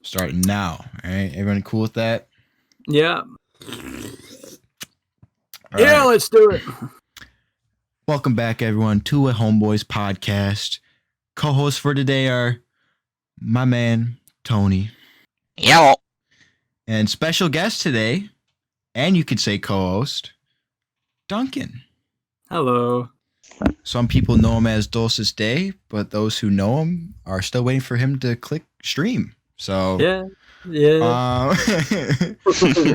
Starting now. All right. Everyone cool with that? Yeah. All Yeah, right. let's do it. Welcome back, everyone, to a HomeBoyz podcast. Co-hosts for today are my man, Tony. Yeah. And special guest today, and you could say co-host, Duncan. Hello. Some people know him as Dulcis Day, but those who know him are still waiting for him to click stream. So Yeah.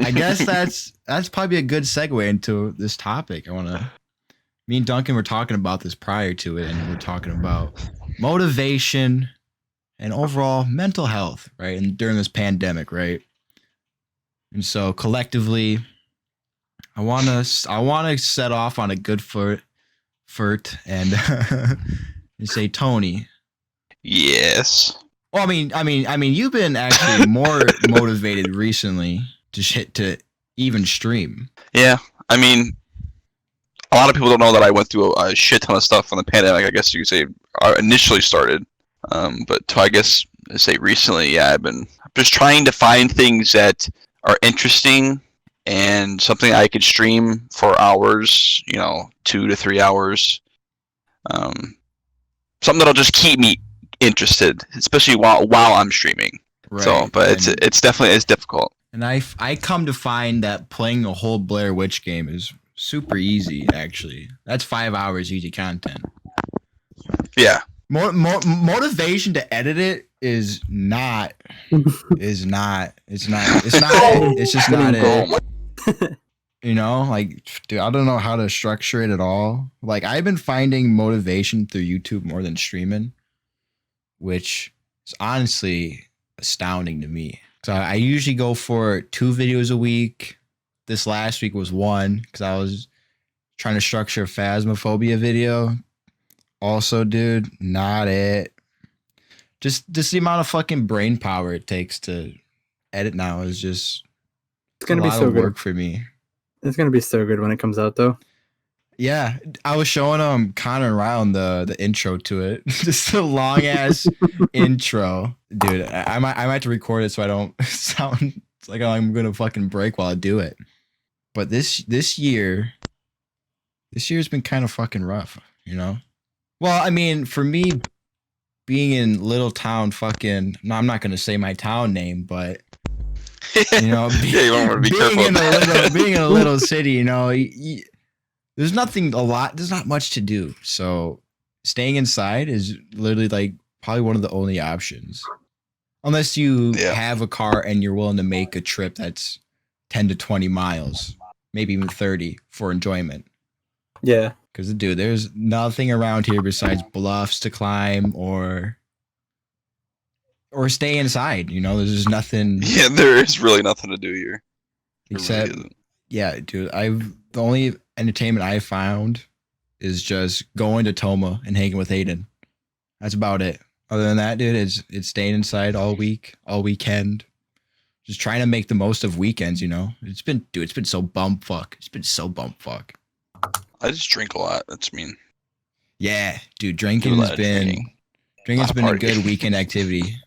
I guess that's probably a good segue into this topic. Me and Duncan were talking about this prior to it, and we're talking about motivation and overall mental health, right? And during this pandemic, right? And so collectively, I want to set off on a good foot and and say, Tony. Yes. Well, I mean, you've been actually more motivated recently to even stream. Yeah. I mean, a lot of people don't know that I went through a shit ton of stuff on the pandemic. I guess you could say I initially started, but to, I guess say recently, yeah, I've been just trying to find things that are interesting and something I could stream for hours. 2 to 3 hours. Something that'll just keep me interested, especially while I'm streaming. Right. So, but it's definitely difficult. And I come to find that playing a whole Blair Witch game is super easy. Actually, that's 5 hours easy content. Yeah. Motivation to edit it is not. It's just not it. Like, dude, I don't know how to structure it at all. Like, I've been finding motivation through YouTube more than streaming, which is honestly astounding to me. So I usually go for 2 videos a week. This last week was 1 because I was trying to structure a Phasmophobia video. Also, dude, not it. Just the amount of fucking brain power it takes to edit now is just It's gonna be so work good for me. It's gonna be so good when it comes out, though. Yeah, I was showing Connor around the intro to it. Just a long ass intro, dude. I might have to record it so I don't sound like I'm gonna fucking break while I do it. But this year's been kind of fucking rough, Well, I mean, for me, being in little town, fucking. No, I'm not gonna say my town name, but You want to be careful. Being in a little city, there's not much to do. So staying inside is literally like probably one of the only options. Unless you have a car and you're willing to make a trip that's 10 to 20 miles, maybe even 30 for enjoyment. Yeah. Because, dude, there's nothing around here besides bluffs to climb or stay inside. There's just nothing. Yeah, there is really nothing to do here. Except, yeah, dude, the only entertainment I found is just going to Toma and hanging with Haden. That's about it. Other than that, dude, it's staying inside all week, all weekend. Just trying to make the most of weekends, It's been so bumfuck. It's been so bumfuck. I just drink a lot. That's mean. Yeah, dude, drinking's been a good weekend activity.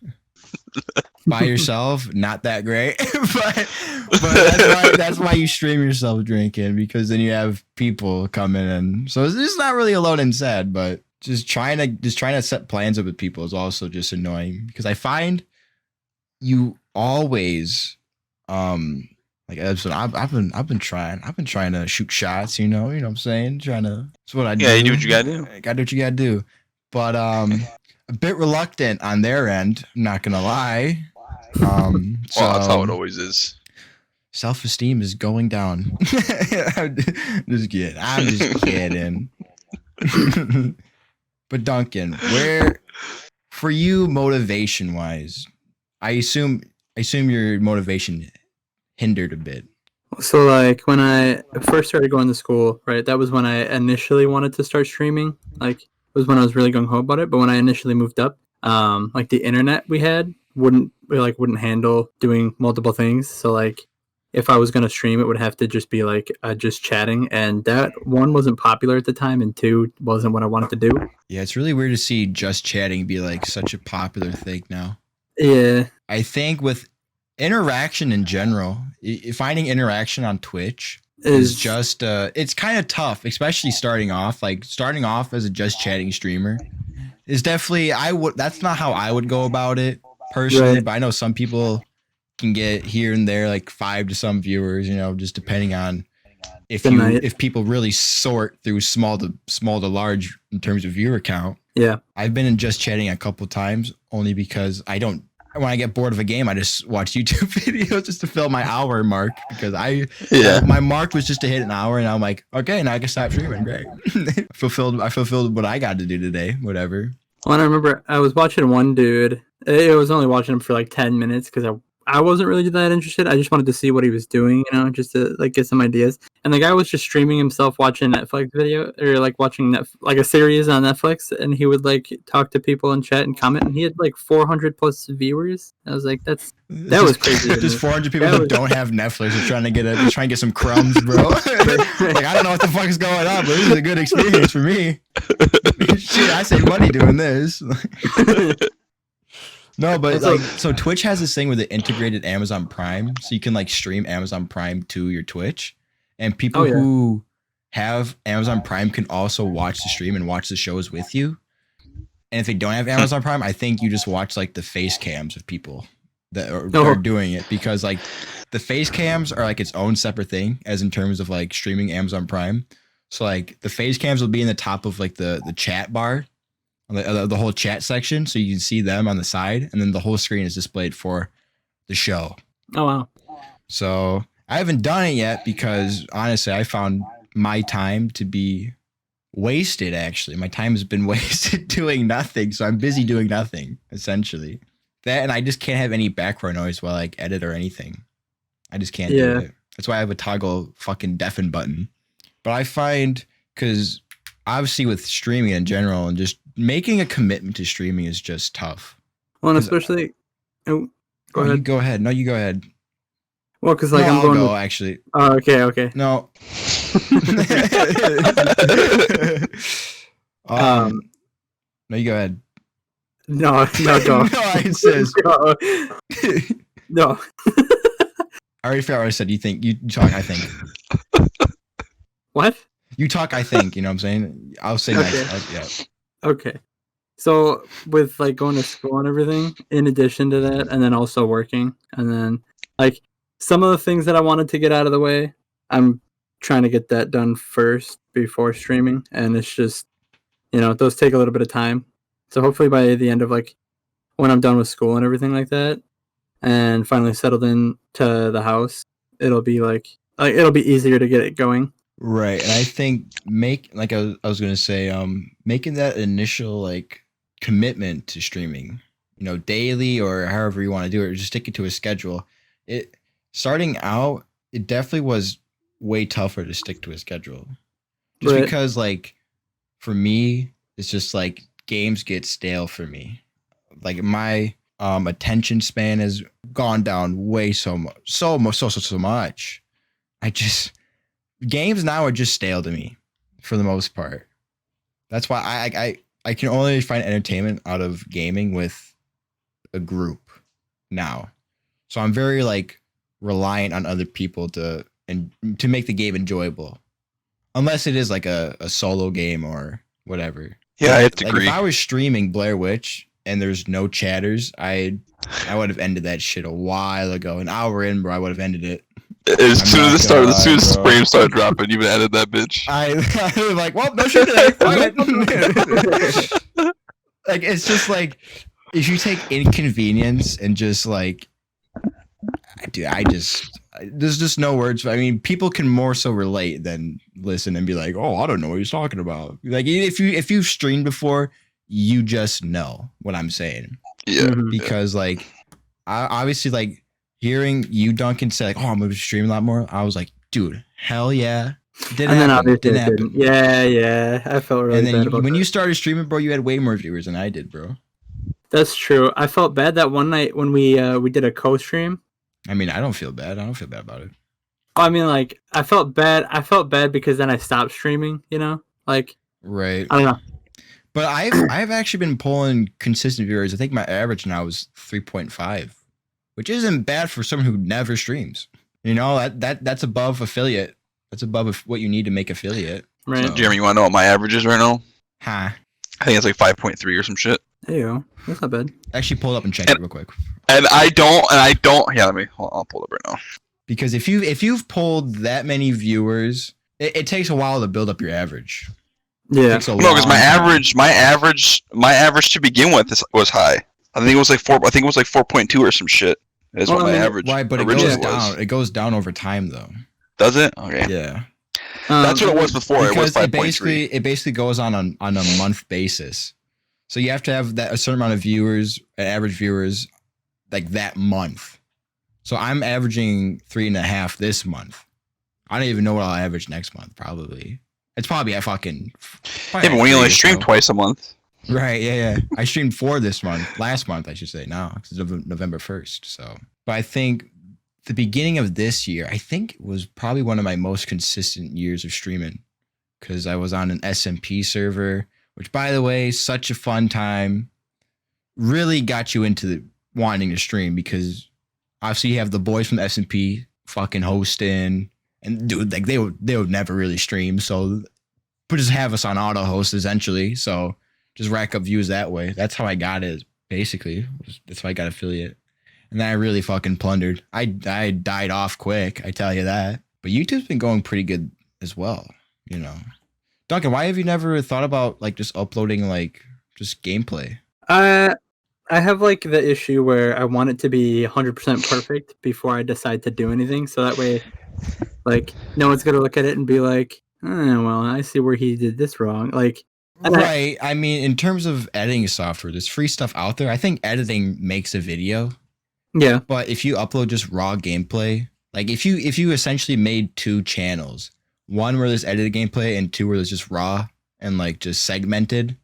By yourself, not that great, but that's why you stream yourself drinking, because then you have people coming in. So it's not really alone and sad, but just trying to set plans up with people is also just annoying, because I find you always like I've been trying to shoot shots, you know what I'm saying? That's what I do. Yeah, you do what you gotta do. Gotta do what you gotta do. But a bit reluctant on their end, I'm not gonna lie. Well, that's how it always is. Self-esteem is going down. I'm just kidding. But Duncan, where for you, motivation wise, I assume your motivation hindered a bit. So, like, when I first started going to school, right, that was when I initially wanted to start streaming. Like, it was when I was really gung-ho about it. But when I initially moved up, like, the internet we had wouldn't handle doing multiple things. So, like, if I was going to stream, it would have to just be, like, just chatting. And that, 1, wasn't popular at the time, and 2, wasn't what I wanted to do. Yeah, it's really weird to see just chatting be, like, such a popular thing now. Yeah. I think with interaction in general, finding interaction on Twitch is just it's kind of tough, especially starting off. Like starting off as a just chatting streamer is definitely that's not how I would go about it personally, but I know some people can get here and there like 5 to some viewers, you know, just depending on if people really sort through small to large in terms of viewer count. Yeah. I've been in just chatting a couple times only because when I get bored of a game, I just watch YouTube videos just to fill my hour mark because my mark was just to hit an hour and I'm like, okay, now I can stop streaming. Great. I fulfilled what I got to do today, whatever. Well, and I remember I was watching one dude. It was only watching him for like 10 minutes because I wasn't really that interested. I just wanted to see what he was doing, you know, just to like get some ideas. And the guy was just streaming himself watching Netflix video or like watching like a series on Netflix, and he would like talk to people in chat and comment. And he had like 400 plus viewers. I was like, that was crazy. Just 400 people that don't have Netflix are trying to get some crumbs, bro. Like I don't know what the fuck is going on, but this is a good experience for me. Shit, I save money doing this. No, but like, so Twitch has this thing with the integrated Amazon Prime, so you can like stream Amazon Prime to your Twitch, and people who have Amazon Prime can also watch the stream and watch the shows with you. And if they don't have Amazon Prime, I think you just watch like the face cams of people that are doing it, because like the face cams are like its own separate thing as in terms of like streaming Amazon Prime. So like the face cams will be in the top of like the chat bar. The whole chat section, so you can see them on the side, and then the whole screen is displayed for the show. Oh wow! So I haven't done it yet because honestly, I found my time to be wasted. Actually, my time has been wasted doing nothing. So I'm busy doing nothing essentially. That, and I just can't have any background noise while I like edit or anything. I just can't do it. That's why I have a toggle fucking deafen button. But I find, because obviously with streaming in general and just making a commitment to streaming is just tough. Well, and especially, go ahead. You go ahead. No, you go ahead. Well, because like I'm going. I'll go actually. Oh, okay. No. No, you go ahead. No, go. No, I says. No. I already forgot what I said. You talk. I think. What? You talk. I think. You know what I'm saying. I'll say next. Yeah. Okay. So with like going to school and everything, in addition to that, and then also working, and then like some of the things that I wanted to get out of the way, I'm trying to get that done first before streaming, and it's just, you know, those take a little bit of time. So hopefully by the end of like when I'm done with school and everything like that, and finally settled in to the house, it'll be it'll be easier to get it going. Right, and I think I was gonna say, making that initial like commitment to streaming, you know, daily or however you want to do it, or just stick it to a schedule. Starting out, it definitely was way tougher to stick to a schedule, just because like for me, it's just like games get stale for me. Like my attention span has gone down way so much. Games now are just stale to me for the most part. That's why I can only find entertainment out of gaming with a group now. So I'm very like reliant on other people to make the game enjoyable. Unless it is like a solo game or whatever. Yeah, I have to like agree. If I was streaming Blair Witch and there's no chatters, I would have ended that shit a while ago. An hour in, bro, I would have ended it. As soon as the frame started dropping, you added that bitch. I was like, well, no shit today. Like, it's just like, if you take inconvenience and just like, dude, there's just no words. I mean, people can more so relate than listen and be like, oh, I don't know what he's talking about. Like, if you've streamed before, you just know what I'm saying. Yeah. Because like, obviously, like, hearing you, Duncan, say like, "Oh, I'm gonna stream a lot more," I was like, "Dude, hell yeah!" Didn't happen. Yeah. I felt really bad. And then when you started streaming, bro, you had way more viewers than I did, bro. That's true. I felt bad that one night when we did a co-stream. I mean, I don't feel bad. I don't feel bad about it. I mean, like, I felt bad. I felt bad because then I stopped streaming. You know, like, right. I don't know. But I've actually been pulling consistent viewers. I think my average now is 3.5, which isn't bad for someone who never streams. You know, that's above affiliate. That's above what you need to make affiliate. Right. So. Jeremy, you want to know what my average is right now? Huh. I think it's like 5.3 or some shit. There you go. That's not bad. Actually, pull it up and check it real quick. And I don't. Yeah, I'll pull it up right now. Because if you've pulled that many viewers, it takes a while to build up your average. Yeah. No, because my average to begin with was high. I think it was like 4.2 or some shit. Is what my average. Right, but it goes down. It goes down over time, though. Does it? Okay. Yeah. That's what it was before. It was 5.3. It basically goes on a month basis. So you have to have a certain amount of viewers, average viewers, like that month. So I'm averaging 3.5 this month. I don't even know what I'll average next month. Probably it's probably a fucking. Yeah, but when you only stream twice a month. Right. Yeah. I streamed 4 this month. Last month, I should say. Now, because it's November 1st. So, but I think the beginning of this year, I think it was probably one of my most consistent years of streaming, because I was on an SMP server, which, by the way, such a fun time. Really got you into wanting to stream, because obviously you have the boys from the SMP fucking hosting, and dude, like they would never really stream, so but just have us on auto host essentially. So just rack up views that way. That's how I got it, basically. That's how I got affiliate. And then I really fucking plundered. I died off quick, I tell you that. But YouTube's been going pretty good as well, you know. Duncan, why have you never thought about like just uploading like just gameplay? I have like the issue where I want it to be 100% perfect before I decide to do anything. So that way, like, no one's gonna look at it and be like, "Oh, well, I see where he did this wrong." Like, right. I mean, in terms of editing software, there's free stuff out there. I think editing makes a video. Yeah. But if you upload just raw gameplay, like if you essentially made 2 channels, one where there's edited gameplay and 2 where there's just raw and like just segmented,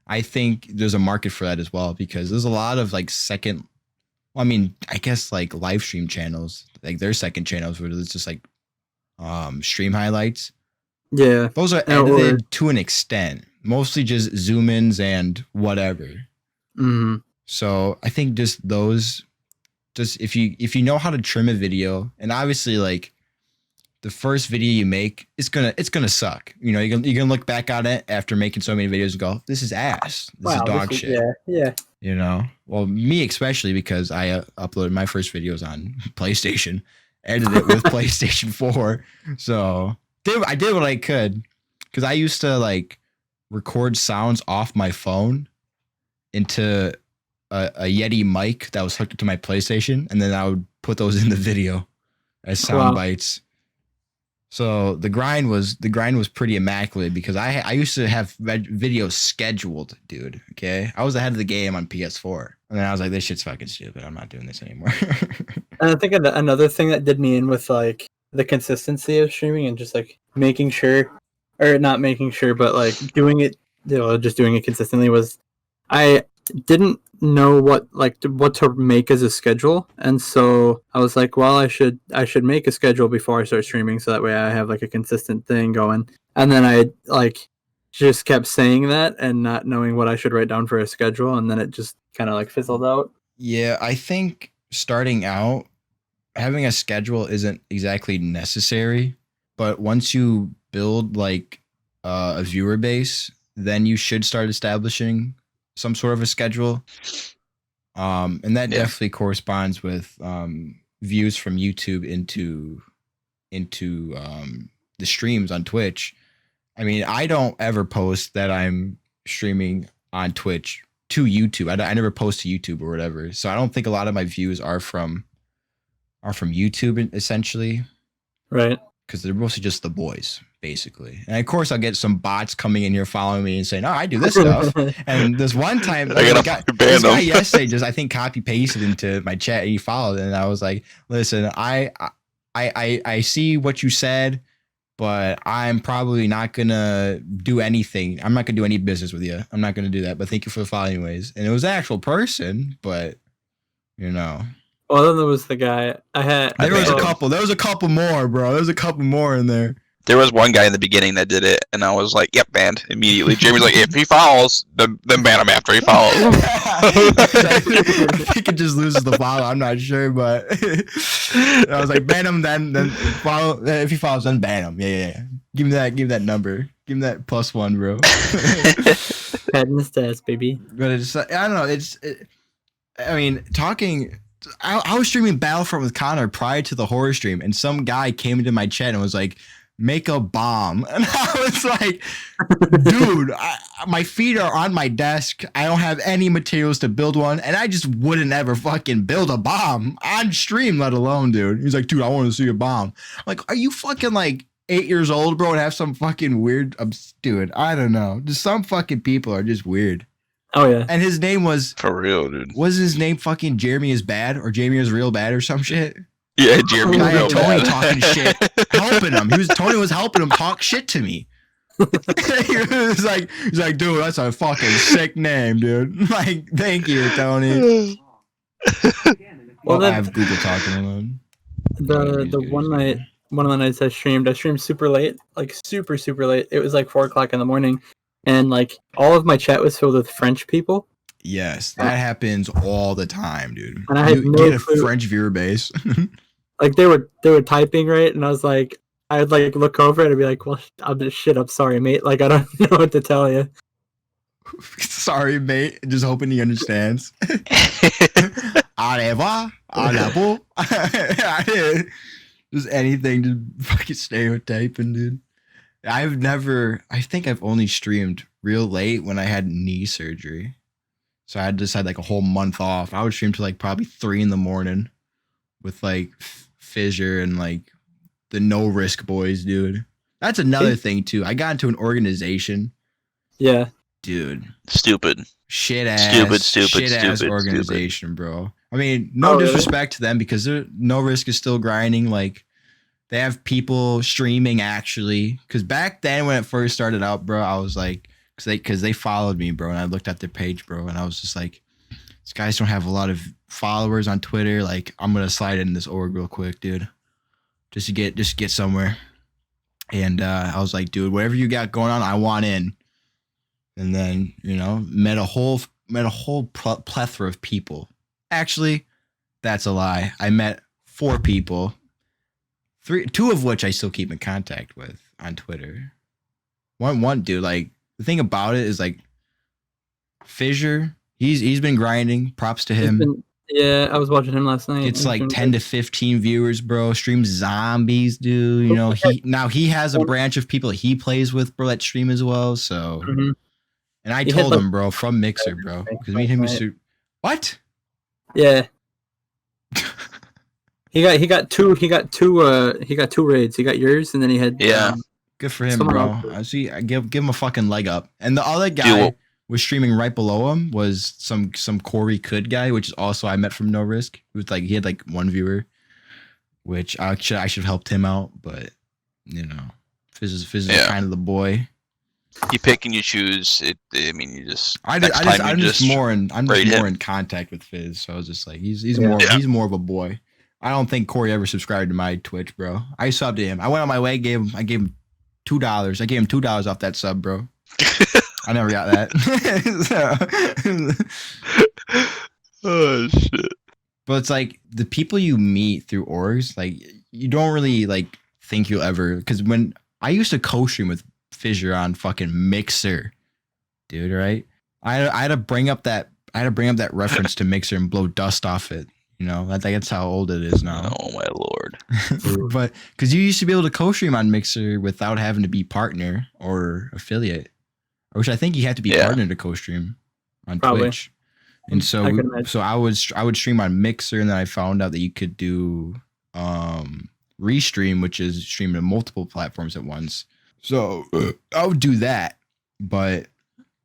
I think there's a market for that as well, because there's a lot of like I guess like live stream channels, like their second channels where it's just like stream highlights. Yeah. Those are edited to an extent, mostly just zoom ins and whatever. Mm-hmm. So I think just those. Just if you know how to trim a video, and obviously like the first video you make, it's gonna suck. You know, you're gonna look back on it after making so many videos and go, this is ass. This is dog shit. Yeah. You know, well, me especially, because I uploaded my first videos on PlayStation, edited it with PlayStation 4, so I did what I could, because I used to like record sounds off my phone into a Yeti mic that was hooked up to my PlayStation, and then I would put those in the video as sound bites. So the grind was pretty immaculate, because I used to have videos scheduled, dude. Okay, I was ahead of the game on PS4, and then I was like, this shit's fucking stupid. I'm not doing this anymore. And I think another thing that did me in with like the consistency of streaming and just like making sure, or not making sure, but like doing it, just doing it consistently, was I didn't know what to make as a schedule, and so I was like, well, I should make a schedule before I start streaming, so that way I have like a consistent thing going. And then I like just kept saying that and not knowing what I should write down for a schedule, and then it just kind of like fizzled out. Yeah, I think starting out, having a schedule isn't exactly necessary, but once you build like a viewer base, then you should start establishing some sort of a schedule. And that definitely corresponds with views from YouTube into the streams on Twitch. I mean, I don't ever post that I'm streaming on Twitch to YouTube. I never post to YouTube or whatever. So I don't think a lot of my views are from YouTube essentially. Right. Because they're mostly just the boys, basically. And of course, I'll get some bots coming in here following me and saying, "Oh, I do this stuff." And this one time, this guy yesterday just, I think, copy pasted into my chat, and he followed it. And I was like, "Listen, I see what you said, but I'm probably not gonna do anything. I'm not gonna do any business with you. I'm not gonna do that. But thank you for the follow anyways." And it was an actual person, but you know. Well, then there was the guy I had. There was a couple more, bro. There was a couple more in there. There was one guy in the beginning that did it, and I was like, "Yep, banned immediately." Jamie's like, "If he follows, then ban him after he follows." I think it just loses the follow. I'm not sure, but I was like, ban him, then follow. If he follows, then ban him. Yeah. Give me that number. Give him that +1, bro. Patting the stats, baby. But it's I don't know. I mean, talking. I was streaming Battlefront with Connor prior to the horror stream, and some guy came into my chat and was like, "Make a bomb," and I was like, "Dude, my feet are on my desk. I don't have any materials to build one, and I just wouldn't ever fucking build a bomb on stream, let alone, dude." He's like, "Dude, I want to see a bomb." I'm like, "Are you fucking like 8 years old, bro, and have some fucking weird?" Dude, I don't know. Just some fucking people are just weird. Oh yeah. And his name was For real, dude. Was his name fucking Jeremy is bad or Jamie is real bad or some shit? Yeah, Jeremy. I had Tony bad. talking shit, helping him. Tony was helping him talk shit to me. he's like, "Dude, that's a fucking sick name, dude." Like, thank you, Tony. Well, I have Google talking to him. The one of the nights I streamed super late, like super late. It was like 4:00 in the morning, and like all of my chat was filled with French people. Yes, that happens all the time, dude. And I had you no get a clue. French viewer base. Like they were typing, right, and I was like, I'd like look over it and be like, "Well, I'm sorry, mate. Like I don't know what to tell you." Sorry, mate. Just hoping he understands. Au revoir. Au revoir. Just anything to fucking stereotyping, dude. I think I've only streamed real late when I had knee surgery. So I just had like a whole month off. I would stream till like probably 3 a.m. with like Fissure and like the No Risk Boys, dude. That's another thing too. I got into an organization. Yeah. Dude. Stupid. Shit ass organization, bro. I mean, no disrespect to them because No Risk is still grinding. Like, they have people streaming actually. Because back then when it first started out, bro, I was like, because they followed me, bro, and I looked at their page, bro, and I was just like, these guys don't have a lot of followers on Twitter. Like, I'm gonna slide in this org real quick, dude, just to get somewhere. And I was like, dude, whatever you got going on, I want in. And then, you know, met a whole plethora of people. Actually, that's a lie. I met 4 people, 2 of which I still keep in contact with on Twitter. One dude, like, the thing about it is like Fissure, he's been grinding. Props to him. Yeah, I was watching him last night. It's like 10 to 15 viewers, bro. Streams zombies, dude. You know, he has a branch of people he plays with, bro, that stream as well. So, and I told him, bro, from Mixer, bro, because me and him used to. What? Yeah. He got two raids. He got yours, and then he had good for him, bro. I see. I give him a fucking leg up. And the other guy was streaming right below him was some Corey Could guy, which is also I met from No Risk. It was like he had like 1 viewer, which I should have helped him out, but you know, Fizz is kind of the boy. You pick and you choose. I mean, you just. I'm just more in contact with Fizz, so I was just like, he's more of a boy. I don't think Corey ever subscribed to my Twitch, bro. I subbed to him. I went on my way, I gave him $2. I gave him $2 off that sub, bro. I never got that. Oh shit! But it's like the people you meet through orgs, like you don't really like think you'll ever. Because when I used to co-stream with Fissure on fucking Mixer, dude, right? I had to bring up that reference to Mixer and blow dust off it. You know, that's how old it is now. Oh my lord! But because you used to be able to co-stream on Mixer without having to be partner or affiliate, which I think you have to be partner to co-stream on Twitch. And so I would stream on Mixer, and then I found out that you could do restream, which is streaming to multiple platforms at once. So I would do that, but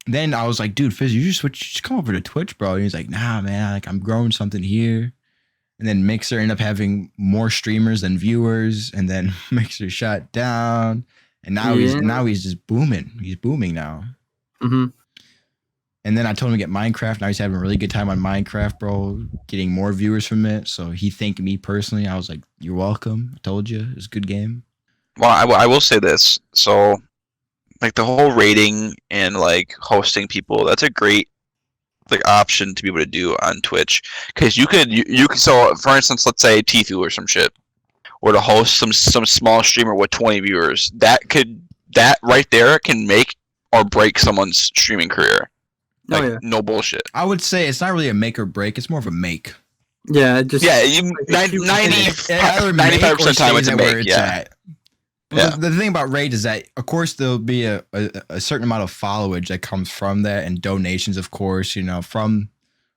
then I was like, dude, Fizz, you just come over to Twitch, bro. And he's like, nah, man, like I'm growing something here. And then Mixer ended up having more streamers than viewers, and then Mixer shut down, and now he's just booming. He's booming now. Mm-hmm. And then I told him to get Minecraft. Now he's having a really good time on Minecraft, bro. Getting more viewers from it. So he thanked me personally. I was like, "You're welcome. I told you, it's a good game." Well, I will say this. So, like the whole rating and like hosting people, that's a great like option to be able to do on Twitch because you could so for instance, let's say Tfue or some shit, or to host some small streamer with 20 viewers, that right there can make or break someone's streaming career. Like no bullshit. I would say it's not really a make or break. It's more of a make. Yeah, just 95% of the time it's a make. Yeah. Yeah. The thing about rate is that, of course, there'll be a certain amount of followage that comes from that and donations, of course, from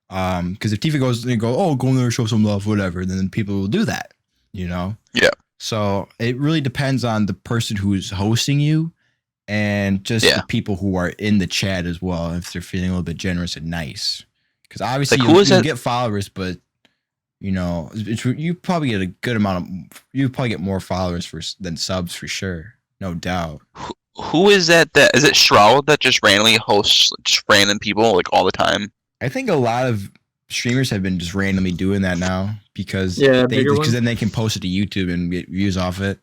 because if Tifa goes and go in there, show some love, whatever, then people will do that, Yeah. So it really depends on the person who's hosting you and just the people who are in the chat as well, if they're feeling a little bit generous and nice. Because obviously you get followers, but you probably get a good amount of. You probably get more followers than subs for sure, no doubt. Who is that? Is it Shroud that just randomly hosts just random people like all the time? I think a lot of streamers have been just randomly doing that now because then they can post it to YouTube and get views off it.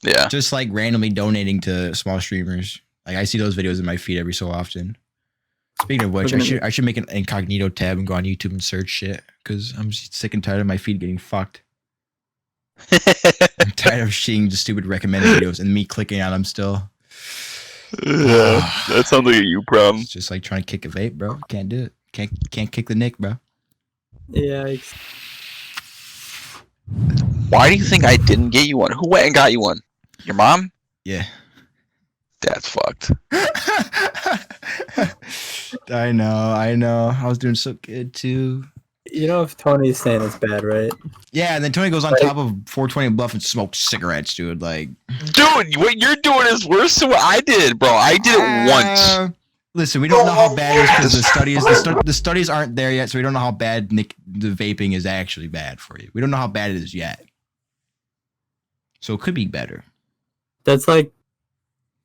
Yeah, just like randomly donating to small streamers. Like I see those videos in my feed every so often. Speaking of which, I should make an incognito tab and go on YouTube and search shit because I'm sick and tired of my feed getting fucked. I'm tired of seeing the stupid recommended videos and me clicking on them still. Yeah, that sounds like a you problem. It's just like trying to kick a vape, bro. Can't do it. Can't kick the nick, bro. Yeah. Why do you think I didn't get you one? Who went and got you one? Your mom? Yeah. That's fucked. I know. I was doing so good too. If Tony's saying it's bad, right? Yeah, and then Tony goes on top of 420 Bluff and smokes cigarettes, dude. Like, dude, what you're doing is worse than what I did, bro. I did it once. Listen, we don't know how bad it is because the studies aren't there yet, so we don't know how bad the vaping is actually bad for you. We don't know how bad it is yet, so it could be better. That's like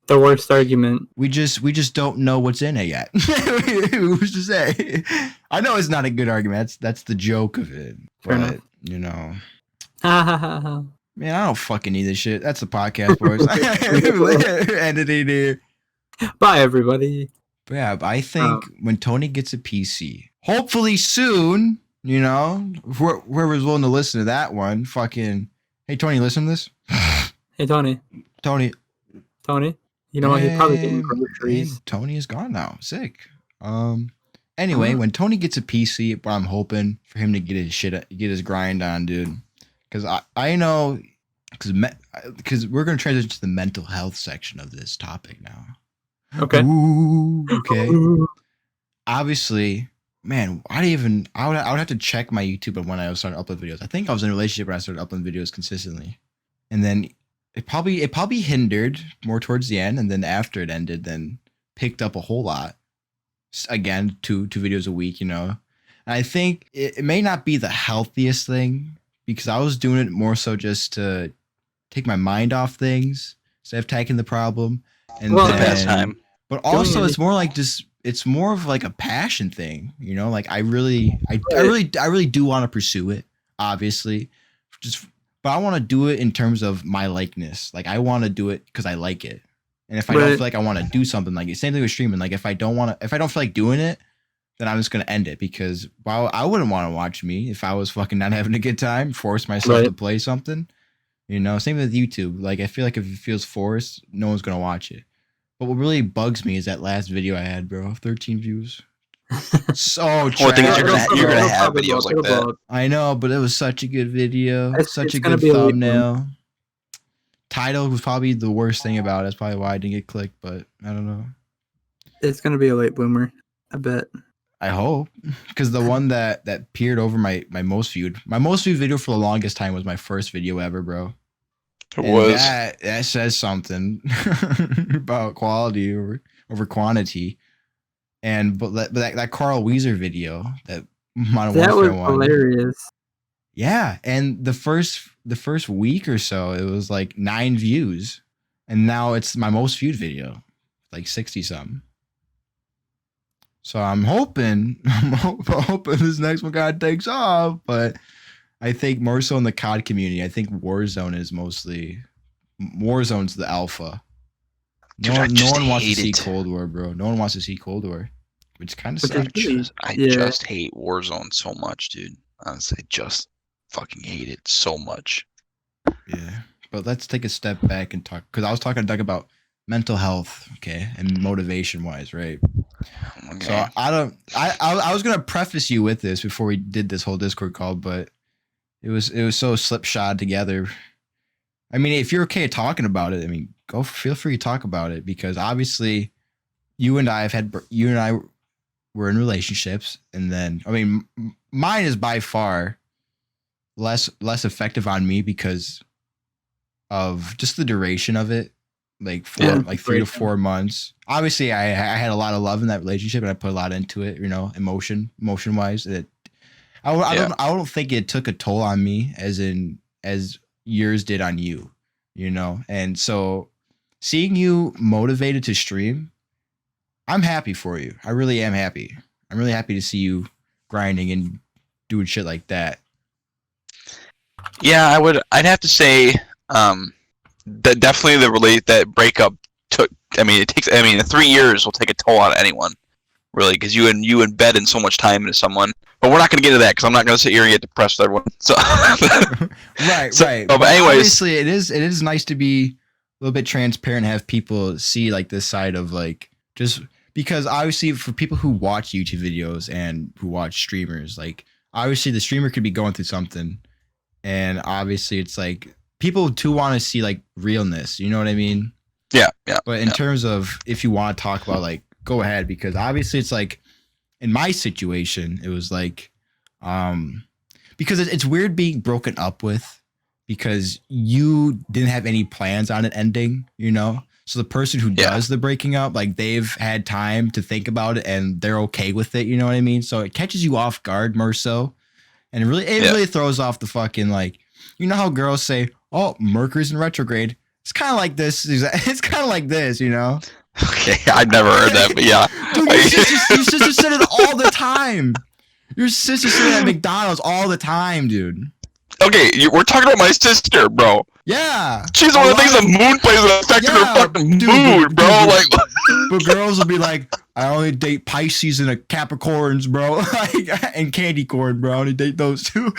the worst argument. We just don't know what's in it yet. Who's to say? I know it's not a good argument. That's the joke of it. Fair enough. Man, I don't fucking need this shit. That's the podcast, boys. Editing here. Bye, everybody. But yeah, I think when Tony gets a PC, hopefully soon, whoever's willing to listen to that one, fucking, hey, Tony, listen to this. Hey, Tony. You know what? He's probably getting groceries. Tony is gone now. Sick. Anyway, when Tony gets a PC, what I'm hoping for him to get his grind on, dude. Because I know, because we're gonna transition to the mental health section of this topic now. Okay. Ooh, okay. Obviously, man, I would have to check my YouTube when I was starting to upload videos. I think I was in a relationship when I started uploading videos consistently, and then it probably hindered more towards the end, and then after it ended, then picked up a whole lot. Again, two videos a week, And I think it may not be the healthiest thing because I was doing it more so just to take my mind off things instead of tackling the problem. And the best time. But also, it's more like it's more of like a passion thing, Like I really do want to pursue it, obviously, but I want to do it in terms of my likeness. Like I want to do it because I like it, and if I don't feel like I want to do something like it, same thing with streaming. Like if I don't feel like doing it, then I'm just gonna end it because I wouldn't want to watch me if I was fucking not having a good time, force myself to play something, Same with YouTube. Like I feel like if it feels forced, no one's gonna watch it. But what really bugs me is that last video I had, bro. 13 views. So trash. One thing is you're gonna have videos like that. I know, but it was such a good video. Such a good thumbnail. Title was probably the worst thing about it. That's probably why I didn't get clicked, but I don't know. It's gonna be a late bloomer, I bet. I hope. Because the one that peered over my most viewed video for the longest time was my first video ever, bro. That says something about quality over quantity. But that Carl Weezer video, that Modern Warfare one, hilarious. Yeah, and the first week or so, it was like 9 views, and now it's my most viewed video, like 60 something. So I'm hoping this next one kind of takes off, but I think more so in the COD community. I think Warzone is Warzone's the alpha. Dude, No one wants to see Cold War, bro. No one wants to see Cold War, which kind of sucks. I just hate Warzone so much, dude. Honestly, just fucking hate it so much. Yeah, but let's take a step back and talk, because I was talking to Doug about mental health, okay, and motivation wise, right? Okay. So I was gonna preface you with this before we did this whole Discord call, but it was so slipshod together. I mean, if you're okay talking about it, I mean, feel free to talk about it, because obviously you and I were in relationships, and then, I mean, mine is by far less effective on me because of just the duration of it, like 3 to 4 months. Obviously, I had a lot of love in that relationship, and I put a lot into it, emotion wise. I don't think it took a toll on me as yours did on you, and so seeing you motivated to stream, I'm happy for you. I really am happy. I'm really happy to see you grinding and doing shit like that. Yeah, I'd have to say that definitely that breakup took. I mean, 3 years will take a toll on anyone, really, because you embed in so much time into someone. But we're not going to get into that, because I'm not going to sit here and get depressed with everyone. So right. But anyways, obviously, it is nice to be a little bit transparent and have people see like this side of like, just because obviously for people who watch YouTube videos and who watch streamers, like obviously the streamer could be going through something, and obviously it's like people too want to see like realness. You know what I mean? Yeah. But in terms of, if you want to talk about, like, go ahead, because obviously it's like in my situation, it was like, because it's weird being broken up with, because you didn't have any plans on it ending, So the person who does the breaking up, like, they've had time to think about it and they're okay with it. You know what I mean? So it catches you off guard more so. And it really throws off the fucking, like, you know how girls say, oh, Mercury's in retrograde. It's kind of like this. It's kind of like this, Okay, I've never heard that, but yeah. Dude, your sister said it all the time. Your sister said it at McDonald's all the time, dude. Okay, we're talking about my sister, bro. Yeah. She's one of the things the moon plays that affected her fucking mood, bro. Like, but girls will be like, I only date Pisces and Capricorns, bro. And candy corn, bro. I only date those two.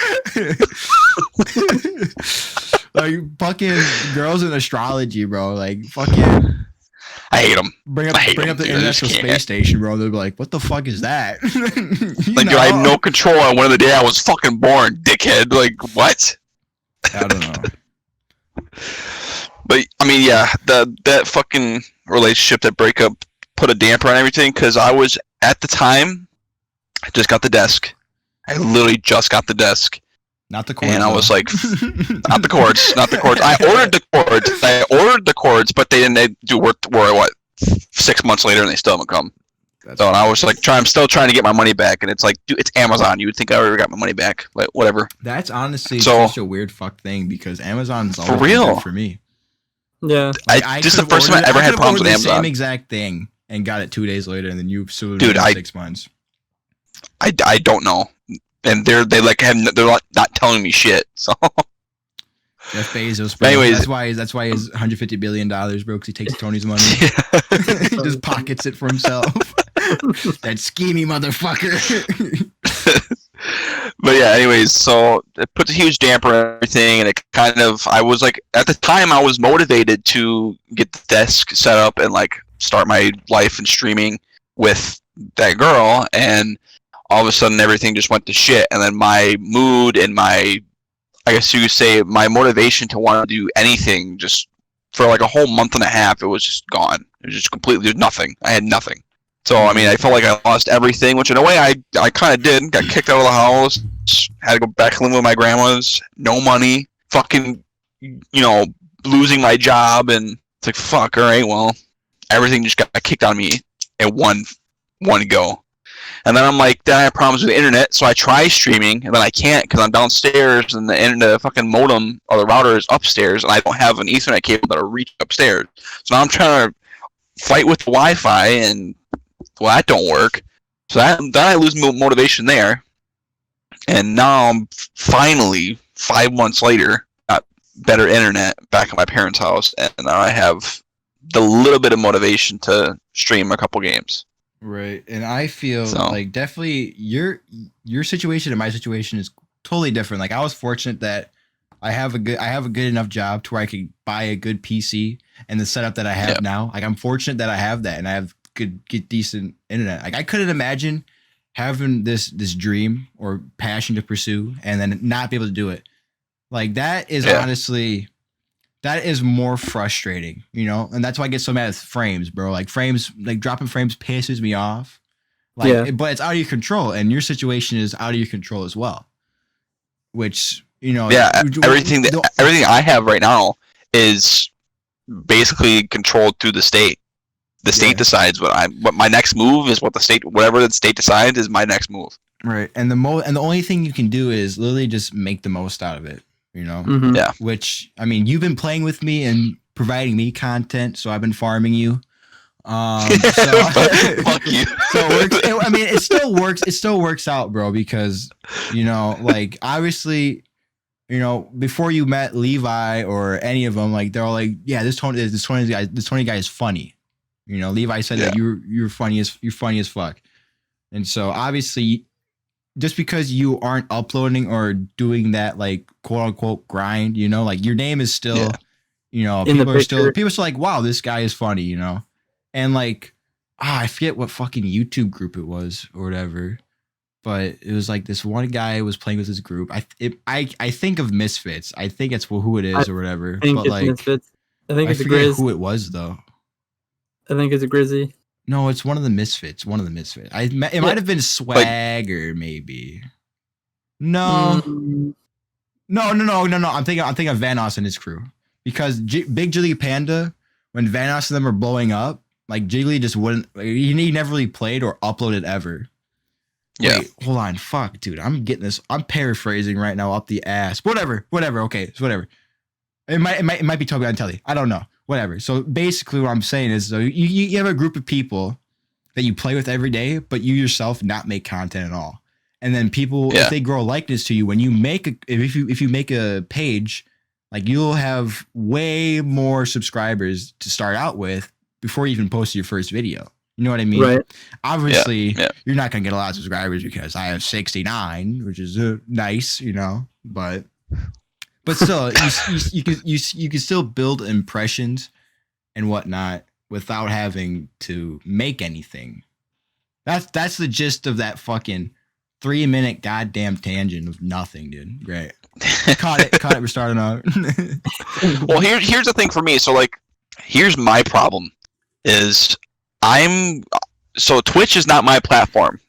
Like, fucking girls in astrology, bro. Like, fucking. I hate them. Bring up the International Space Station, bro. They'll be like, what the fuck is that? Dude, I have no control on when of the day I was fucking born, dickhead. Like, what? I don't know. But, I mean, yeah, that fucking relationship, that breakup, put a damper on everything, because I was, at the time, I just got the desk. I literally just got the desk. Not the cords. And I was like, not the cords. I ordered the cords, but they didn't do work. What, 6 months later, and they still haven't come. And I was like, I'm still trying to get my money back, and it's like, dude, it's Amazon. You would think I already got my money back, but whatever. That's honestly such a weird fuck thing, because Amazon's always for real for me. Yeah, like, this is the first time I ever had problems with Amazon. Same exact thing, and got it 2 days later, and then you sued in 6 months. I don't know. And they're not telling me shit. So Jeff Bezos, bro. Anyways, that's why he's $150 billion, bro. Because he takes Tony's money, he just pockets it for himself. That schemy motherfucker. But yeah, anyways, so it puts a huge damper on everything, and it kind of, I was like, at the time, I was motivated to get the desk set up and like start my life in streaming with that girl, and all of a sudden everything just went to shit, and then my mood and I guess you could say my motivation to want to do anything, just for like a whole month and a half, it was just gone. It was just completely, there's nothing. I had nothing. So, I mean, I felt like I lost everything, which in a way I kind of did. Got kicked out of the house, had to go back and live with my grandma's, no money, fucking, losing my job, and it's like, fuck, alright, well, everything just got kicked out of me at one go. And then I'm like, then I have problems with the internet, so I try streaming, and then I can't because I'm downstairs, and the fucking modem or the router is upstairs, and I don't have an Ethernet cable that'll reach upstairs. So now I'm trying to fight with the Wi-Fi, and well, that don't work. So then I lose motivation there, and now I'm finally 5 months later, better internet back at my parents' house, and now I have the little bit of motivation to stream a couple games. Right, and I feel like definitely your situation and my situation is totally different. Like I was fortunate that I have a good enough job to where I could buy a good PC and the setup that I have now. Like I'm fortunate that I have that and I have get decent internet. Like I couldn't imagine having this dream or passion to pursue and then not be able to do it. Like that is honestly, that is more frustrating, you know? And that's why I get so mad at frames, bro. Like frames, like dropping frames pisses me off. Like, but it's out of your control, and your situation is out of your control as well. Which, you know, everything I have right now is basically controlled through the state. The state decides what my next move is. Whatever the state decides is my next move. Right, and the only thing you can do is literally just make the most out of it. You know, yeah. Which I mean, you've been playing with me and providing me content, so I've been farming you. Fuck you. So it works. I mean, it still works. It still works out, bro. Because you know, like obviously, you know, before you met Levi or any of them, like they're all like, yeah, this Tony guy is funny. You know, Levi said that you're funny as fuck, and so obviously. Just because you aren't uploading or doing that like quote unquote grind, you know, like your name is still, you know, people are still like, wow, this guy is funny, you know, and like, I forget what fucking YouTube group it was or whatever, but it was like this one guy was playing with his group. I think of Misfits. I think it's who it is or whatever. But like, Misfits. I think it's a Grizz. Who it was though? I think it's a Grizzy. No, it's one of the Misfits. It might have been Swagger, maybe. No. No. I'm thinking of Vanoss and his crew, because Big Jiggly Panda, when Vanoss and them were blowing up, like Jiggly just wouldn't. Like, he never really played or uploaded ever. Yeah. Wait, hold on, fuck, dude. I'm getting this. I'm paraphrasing right now up the ass. Whatever. Okay, it's whatever. It might be Toby on Telly. I don't know. Whatever. So basically what I'm saying is, so you have a group of people that you play with every day, but you yourself not make content at all. And then people, if they grow a likeness to you, when you make if you make a page, like you'll have way more subscribers to start out with before you even post your first video. You know what I mean? Right. Obviously, you're not gonna get a lot of subscribers because I have 69, which is nice, you know, but still, you can still build impressions and whatnot without having to make anything. That's the gist of that fucking 3-minute goddamn tangent of nothing, dude. Great. Caught it. We're starting out. Well, here's the thing for me. So like, here's my problem is Twitch is not my platform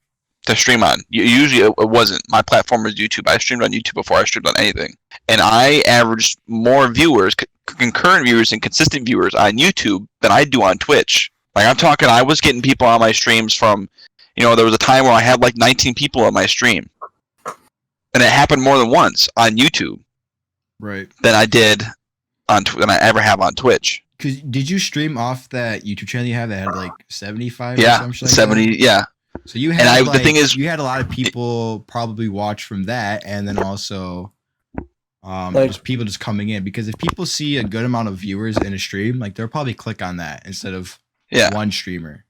to stream on. Usually it wasn't. My platform was YouTube. I streamed on YouTube before I streamed on anything. And I averaged more viewers, concurrent viewers and consistent viewers on YouTube than I do on Twitch. Like I'm talking, I was getting people on my streams from, you know, there was a time where I had like 19 people on my stream. And it happened more than once on YouTube. Right. Than I did than I ever have on Twitch. Cause did you stream off that YouTube channel you have that had like 75? Yeah, or something 70. Like that? Yeah. So you had the thing is, you had a lot of people probably watch from that, and then also just people just coming in, because if people see a good amount of viewers in a stream, like they'll probably click on that instead of one streamer,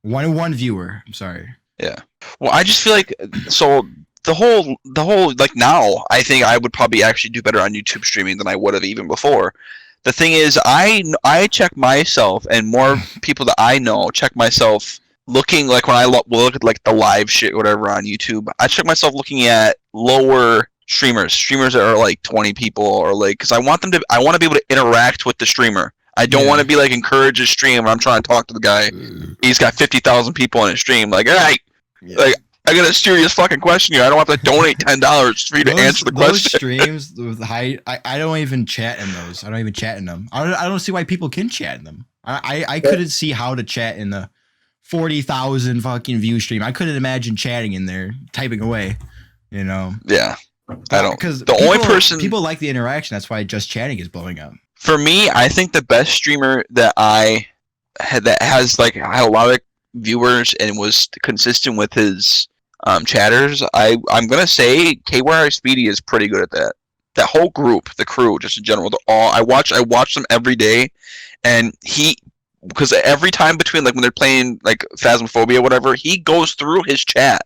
one viewer. I'm sorry. Yeah. Well, I just feel like the whole like now I think I would probably actually do better on YouTube streaming than I would have even before. The thing is, I check myself, and more people that I know check myself. Looking like when I look at like the live shit, whatever on YouTube, I check myself looking at lower streamers that are like 20 people, or like, because I want to be able to interact with the streamer. I don't want to be like encourage a stream when I'm trying to talk to the guy. He's got 50,000 people in his stream. Like, hey, like I got a serious fucking question here. I don't have to donate $10 for you to answer the question. Those streams with high, I don't even chat in those. I don't even chat in them. I don't see why people can chat in them. I couldn't see how to chat in the 40,000 fucking view stream. I couldn't imagine chatting in there, typing away, you know? Yeah. I don't. Because only person people like the interaction. That's why just chatting is blowing up. For me, I think the best streamer that I had that has like had a lot of viewers and was consistent with his chatters, I'm gonna say KYR Speedy is pretty good at that. that whole group, the crew, just in general, I watch them every day, and because every time between like when they're playing like Phasmophobia or whatever, he goes through his chat.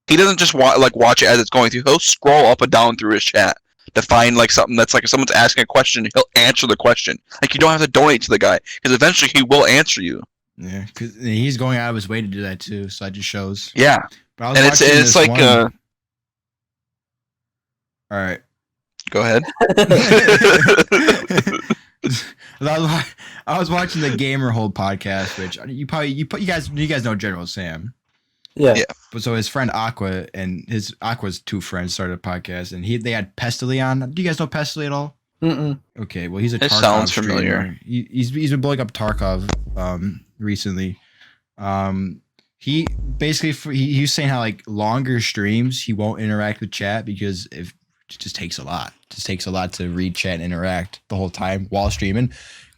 He doesn't just watch it as it's going through. He'll scroll up and down through his chat to find like something that's like if someone's asking a question, he'll answer the question. Like you don't have to donate to the guy because eventually he will answer you. Yeah, because he's going out of his way to do that too. So that just shows. Yeah, but and it's like all right. Go ahead. I was watching the Gamer Hold podcast, which you guys know General Sam. Yeah. But so his friend Aqua and Aqua's two friends started a podcast, and they had Pestily on. Do you guys know Pestily at all? Mm-mm. Okay, well he's a It Tarkov sounds streamer. familiar. He's been blowing up Tarkov recently. He basically he was saying how like longer streams he won't interact with chat because it just takes a lot. It just takes a lot to read chat and interact the whole time while streaming.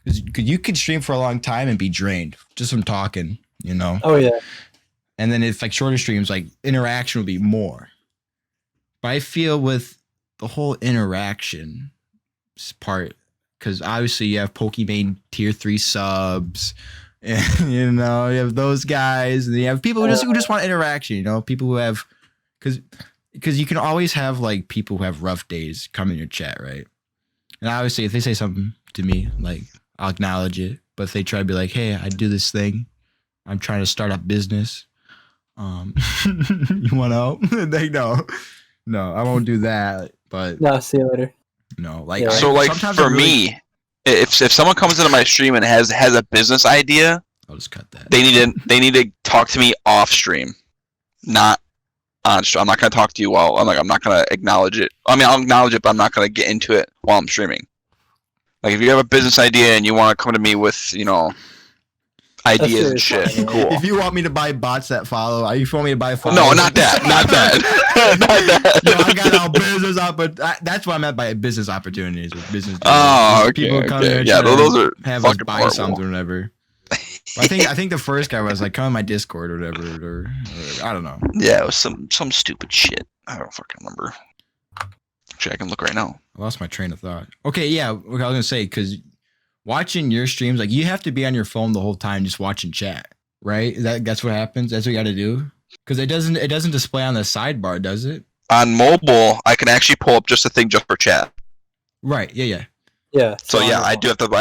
Because you could stream for a long time and be drained just from talking, you know. Oh yeah. And then if like shorter streams, like interaction will be more. But I feel with the whole interaction part, because obviously you have Pokimane tier 3 subs, and you know you have those guys, and you have people who just want interaction. You know, people who have because you can always have like people who have rough days come in your chat, right? And obviously, if they say something to me, like I'll acknowledge it. But if they try to be like, "Hey, I do this thing. I'm trying to start up business. You want to help?" They no, I won't do that. But No, see you later. no, like Yeah. So like for me, if someone comes into my stream and has a business idea, I'll just cut that. they need to talk to me off stream, not on stream. I'm not gonna talk to you while I'm not gonna acknowledge it. I mean, I'll acknowledge it, but I'm not gonna get into it while I'm streaming. Like if you have a business idea and you want to come to me with ideas and shit, fine, yeah. cool. If you want me to buy bots that follow, if you want me to buy followers, No, not that, not that. Yo, I got all business that's what I meant by business opportunities with business. Oh, okay, People come okay. in Yeah, trying to those are have us fucking buy horrible. something or whatever. But I think the first guy was like, come on my Discord or whatever, or I don't know. Yeah, it was some stupid shit. I don't fucking remember. Actually, I can look right now. I lost my train of thought. Okay, yeah, what I was gonna say, because watching your streams, like you have to be on your phone the whole time just watching chat, right? That's what happens. That's what you got to do. Because it doesn't display on the sidebar, does it? On mobile, I can actually pull up just a thing just for chat. Right. Yeah. Yeah. So yeah, I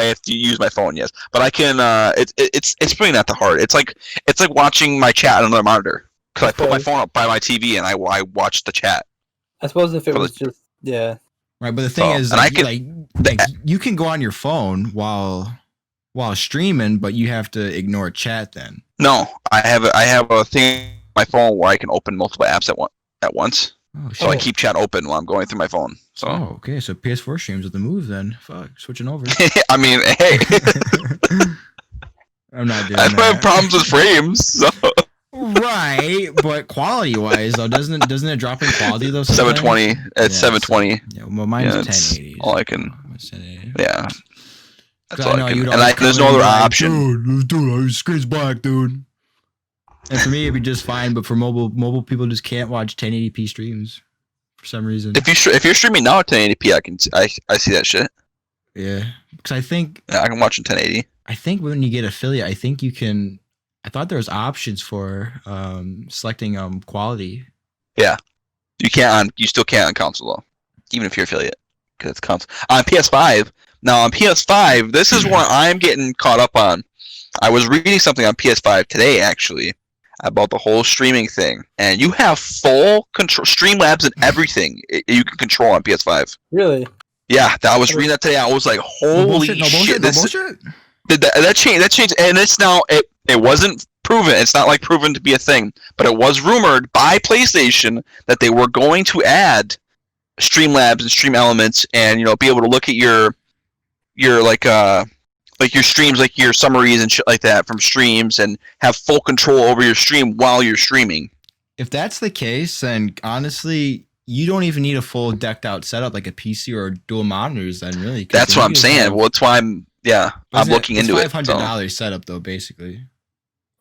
have to use my phone, yes. But I can. It's really not that hard. It's like watching my chat on another monitor. Because I put my phone up by my TV and I watch the chat. I suppose if it was just Right, but the thing is, and like, you can go on your phone while streaming, but you have to ignore chat then. No, I have a thing on my phone where I can open multiple apps at once. Oh, So I shit. keep chat open while I'm going through my phone. So Oh, okay. So PS4 streams with the move then. Fuck, switching over. I mean, hey, I'm not doing I that. have problems with frames. So Right, but quality wise though, doesn't it drop in quality though? sometimes? 720. It's 720. Yeah, well, mine's Yeah, it's 1080. all I can. It's 1080. Yeah. That's I all know I can. you'd And always there's come no in other and be like, option. Dude, your screen's black, dude. And for me, it'd be just fine. But for mobile people just can't watch 1080p streams for some reason. If you're streaming now at 1080p, I see that shit. Yeah, because I think Yeah, I can watch in 1080. when you get affiliate, I think you can. I thought there was options for selecting quality. You still can't on console though, even if you're affiliate, because it's console. On PS5, now on PS5, this is what I'm getting caught up on. I was reading something on PS5 today actually about the whole streaming thing, and you have full control, Streamlabs and everything you can control on PS5. really. Yeah, I was reading that today. I was like, holy shit! bullshit. That changed, and it's now it wasn't proven. It's not like proven to be a thing, but it was rumored by PlayStation that they were going to add Streamlabs and Stream Elements, and be able to look at your like your streams, like your summaries and shit like that from streams, and have full control over your stream while you're streaming. If that's the case, then honestly, you don't even need a full decked out setup like a PC or dual monitors. Then really, 'cause That's then what you I'm just saying. have- Well, that's why I'm looking into it. $500 setup though, basically.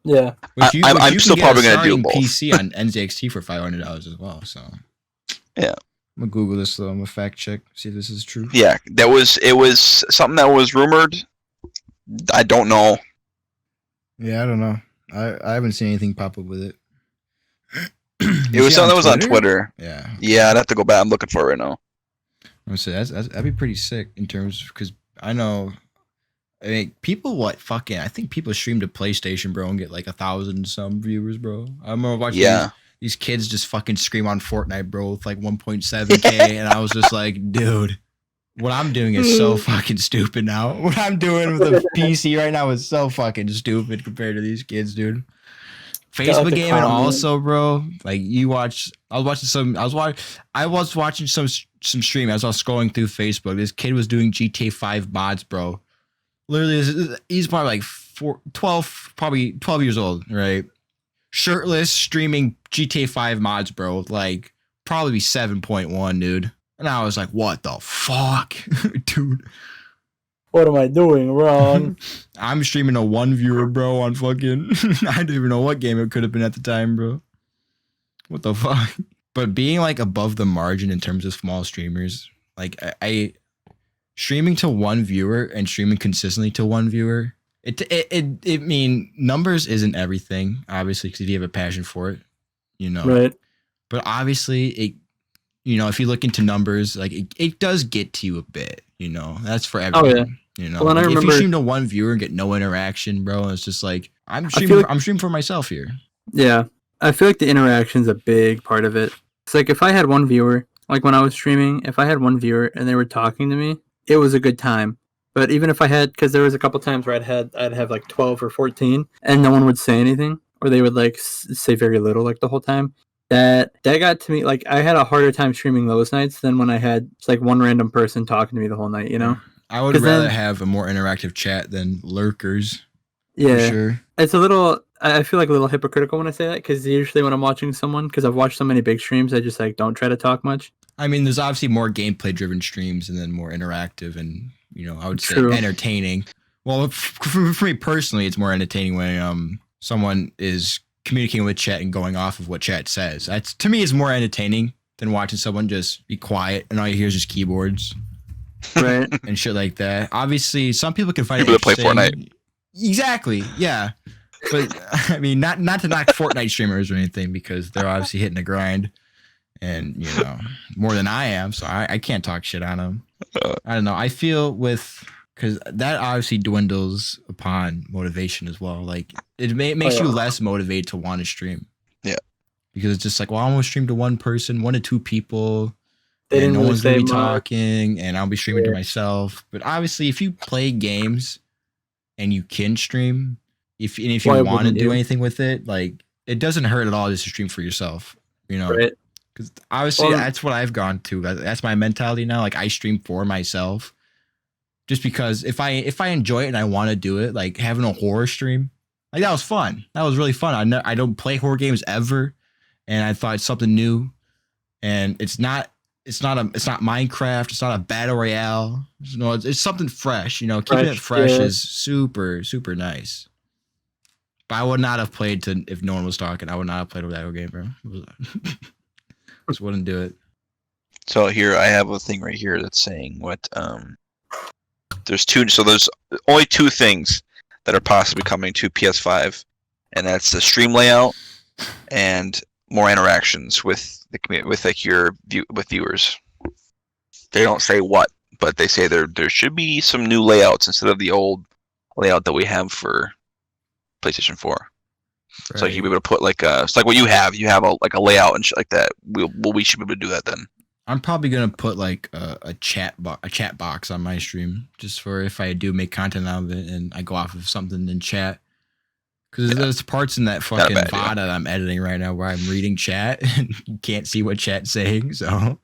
Yeah. I'm you still can get probably a gonna do starting both. PC on NZXT for $500 as well. So Yeah. I'm gonna Google this though. I'm gonna fact check, see if this is true. Yeah, it was something that was rumored. I don't know. Yeah, I don't know. I haven't seen anything pop up with it. It was something that was on Twitter. Yeah. Yeah, I'd have to go back. I'm looking for it right now. I'm gonna say that'd be pretty sick in terms because I know. I mean, people I think people stream to PlayStation, bro, and get like 1,000 some viewers, bro. I remember watching these kids just fucking scream on Fortnite, bro, with like 1.7K, and I was just like, dude, what I'm doing is so fucking stupid now. What I'm doing with a PC right now is so fucking stupid compared to these kids, dude. Facebook gaming also, bro. Like I was watching some stream as I was scrolling through Facebook. This kid was doing GTA 5 mods, bro. Literally, he's probably like 12 years old, right? Shirtless, streaming GTA 5 mods, bro. Like, probably 7.1, dude. And I was like, what the fuck? Dude. What am I doing wrong? I'm streaming a 1 viewer, bro, on fucking... I don't even know what game it could have been at the time, bro. What the fuck? But being, like, above the margin in terms of small streamers, like, I streaming to 1 viewer and streaming consistently to 1 viewer, it mean numbers isn't everything, obviously, because you have a passion for it, you know. Right. But obviously, it, you know, if you look into numbers, like it does get to you a bit, you know. That's for everyone. Oh, yeah. You know, well, if you stream to 1 viewer and get no interaction, bro, it's just like I'm streaming for myself here. Yeah, I feel like the interaction's a big part of it. It's like if I had 1 viewer, like when I was streaming, if I had 1 viewer and they were talking to me, it was a good time. But even if I had, because there was a couple times where I'd have like 12 or 14, and no one would say anything, or they would like say very little like the whole time. That got to me. Like I had a harder time streaming those nights than when I had just like 1 random person talking to me the whole night. You know, I would rather have a more interactive chat than lurkers. Yeah, for sure. It's a little. I feel like a little hypocritical when I say that because usually when I'm watching someone, because I've watched so many big streams, I just like don't try to talk much. I mean, there's obviously more gameplay driven streams and then more interactive and, you know, I would say entertaining. Well, for me personally, it's more entertaining when someone is communicating with chat and going off of what chat says. That's, to me, is more entertaining than watching someone just be quiet and all you hear is just keyboards, right, and shit like that. Obviously, some people can find people that play Fortnite. Exactly, yeah. But I mean, not to knock Fortnite streamers or anything because they're obviously hitting the grind. And, you know, more than I am, so I can't talk shit on them. I don't know. I feel because that obviously dwindles upon motivation as well. Like, it makes you less motivated to want to stream. Yeah. Because it's just like, well, I'm going to stream to 1 person, 1 to 2 people. And no one's going to be talking, and I'll be streaming to myself. But obviously, if you play games and you can stream, if you want to do anything with it, like, it doesn't hurt at all just to stream for yourself, you know? Right. Because obviously that's what I've gone to. That's my mentality now. Like I stream for myself, just because if I enjoy it and I want to do it, like having a horror stream, like that was fun. That was really fun. I don't play horror games ever, and I thought it's something new. And it's not Minecraft. It's not a battle royale. No, it's something fresh. You know, keeping it fresh is super nice. But I would not have played if no one was talking. I would not have played a battle game, bro. Just wouldn't do it. So here I have a thing right here that's saying what there's only 2 things that are possibly coming to PS5, and that's the stream layout and more interactions with viewers. They don't say what, but they say there should be some new layouts instead of the old layout that we have for PlayStation 4. Right. So you'll be able to put it's like what you have a layout and shit like that. We should be able to do that then. I'm probably gonna put like a chat box on my stream just for if I do make content out of it and I go off of something in chat. Because there's parts in that fucking VOD that I'm editing right now where I'm reading chat and you can't see what chat's saying. So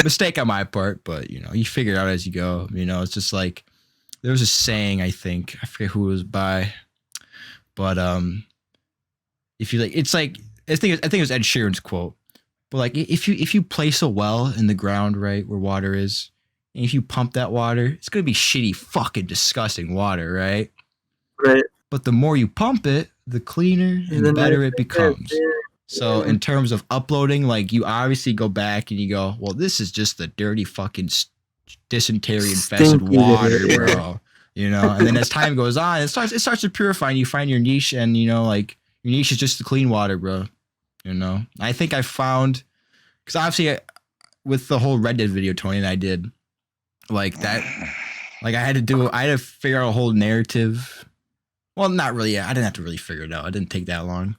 mistake on my part, but you know, you figure it out as you go. You know, it's just like there was a saying, I forget who it was by. But if you like, it's like I think it was Ed Sheeran's quote. But like if you place a well in the ground, right where water is, and if you pump that water, it's gonna be shitty, fucking disgusting water, right? Right. But the more you pump it, the cleaner and the better it becomes. So in terms of uploading, like you obviously go back and you go, well, this is just the dirty fucking dysentery infested Stinky water, video, yeah. bro. You know, and then as time goes on, it starts to purify, and you find your niche, and you know, like your niche is just the clean water, bro. You know, I think I found, because obviously with the whole Red Dead video Tony and I did, like that, like I had to figure out a whole narrative. Well, not really. I didn't have to really figure it out. It didn't take that long.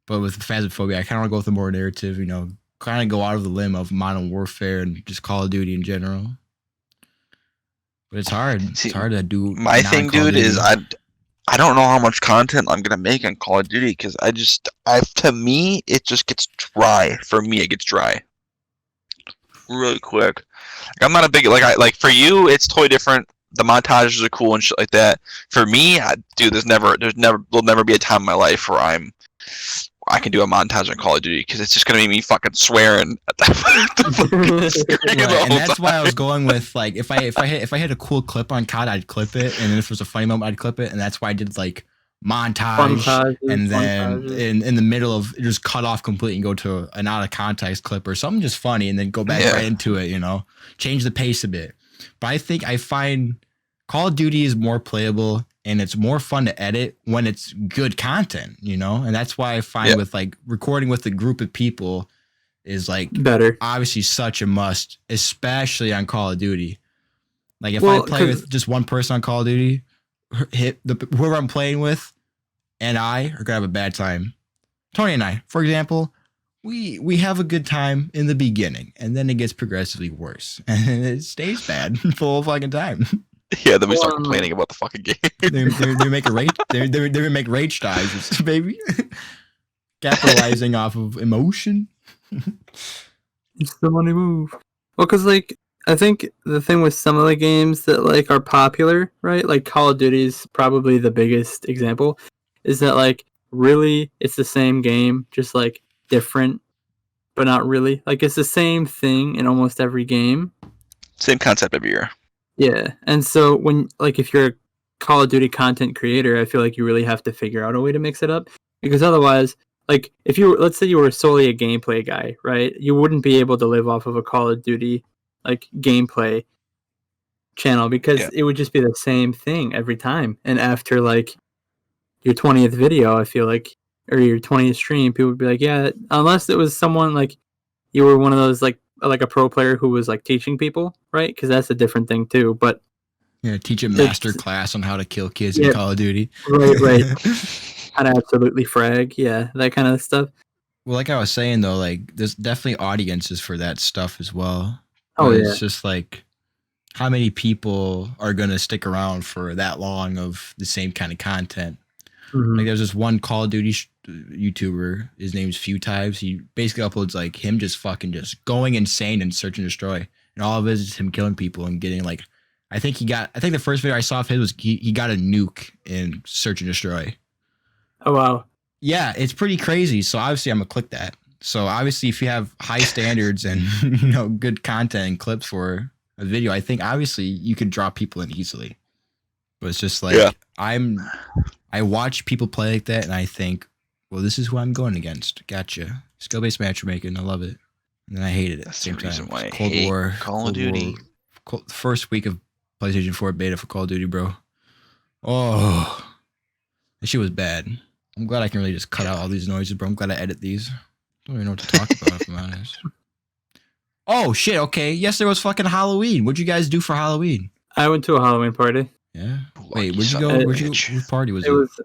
But with Phasmophobia, I kind of want to go with a more narrative, you know, kind of go out of the limb of Modern Warfare and just Call of Duty in general. But it's hard. See, it's hard to do. My thing, dude, is I don't know how much content I'm gonna make on Call of Duty because to me it just gets dry. For me, it gets dry really quick. Like, I'm not a big like for you, it's totally different. The montages are cool and shit like that. For me, dude, there'll never be a time in my life where I can do a montage on Call of Duty because it's just gonna be me fucking swearing at the fucking screen the whole And that's time. why I was going with like if I hit a cool clip on COD, I'd clip it, and then if it was a funny moment, I'd clip it, and that's why I did like montage, and then in the middle of just cut off completely and go to an out of context clip or something just funny, and then go back right into it. You know, change the pace a bit. But I find Call of Duty is more playable. And it's more fun to edit when it's good content, you know? And that's why I find with like recording with a group of people is like better. Obviously such a must, especially on Call of Duty. Like if I play with just one person on Call of Duty, whoever I'm playing with and I are gonna have a bad time. Tony and I, for example, we have a good time in the beginning and then it gets progressively worse and it stays bad full fucking time. Yeah, then we start complaining about the fucking game. they make a rage. They make rage dives, baby. Capitalizing off of emotion. It's the money move. Well, because like I think the thing with some of the games that like are popular, right? Like Call of Duty is probably the biggest example. Is that like really it's the same game, just like different, but not really. Like it's the same thing in almost every game. Same concept every year. Yeah, and so when like if you're a Call of Duty content creator, I feel like you really have to figure out a way to mix it up because otherwise, like if you let's say you were solely a gameplay guy, right? You wouldn't be able to live off of a Call of Duty like gameplay channel because it would just be the same thing every time. And after like your 20th video, I feel like, or your 20th stream, people would be like, yeah, unless it was someone like you were one of those like a pro player who was like teaching people, right? Because that's a different thing too. But yeah, teach a master class on how to kill kids in Call of Duty. Right. How to absolutely frag, that kind of stuff. Well, like I was saying though, like there's definitely audiences for that stuff as well. Oh yeah. It's just like how many people are gonna stick around for that long of the same kind of content. Mm-hmm. Like there's this one Call of Duty YouTuber, his name's Few Times. He basically uploads like him just fucking just going insane in Search and Destroy, and all of it is him killing people and getting like, I think the first video I saw of his was he got a nuke in Search and Destroy. Oh wow. Yeah, it's pretty crazy. So obviously I'm gonna click that. So obviously if you have high standards and you know good content and clips for a video, I think obviously you could draw people in easily. But it's just like I watch people play like that and I think, well, this is who I'm going against. Gotcha. Skill-based matchmaking. I love it. And then I hated it at the same time. Why Cold War. Call of Duty. First week of PlayStation 4 beta for Call of Duty, bro. Oh, that shit was bad. I'm glad I can really just cut out all these noises, bro. I'm glad I edit these. I don't even know what to talk about, if I'm honest. Oh, shit. Okay. Yesterday was fucking Halloween. What'd you guys do for Halloween? I went to a Halloween party. Yeah. Wait, where'd you go? Which party was it? It was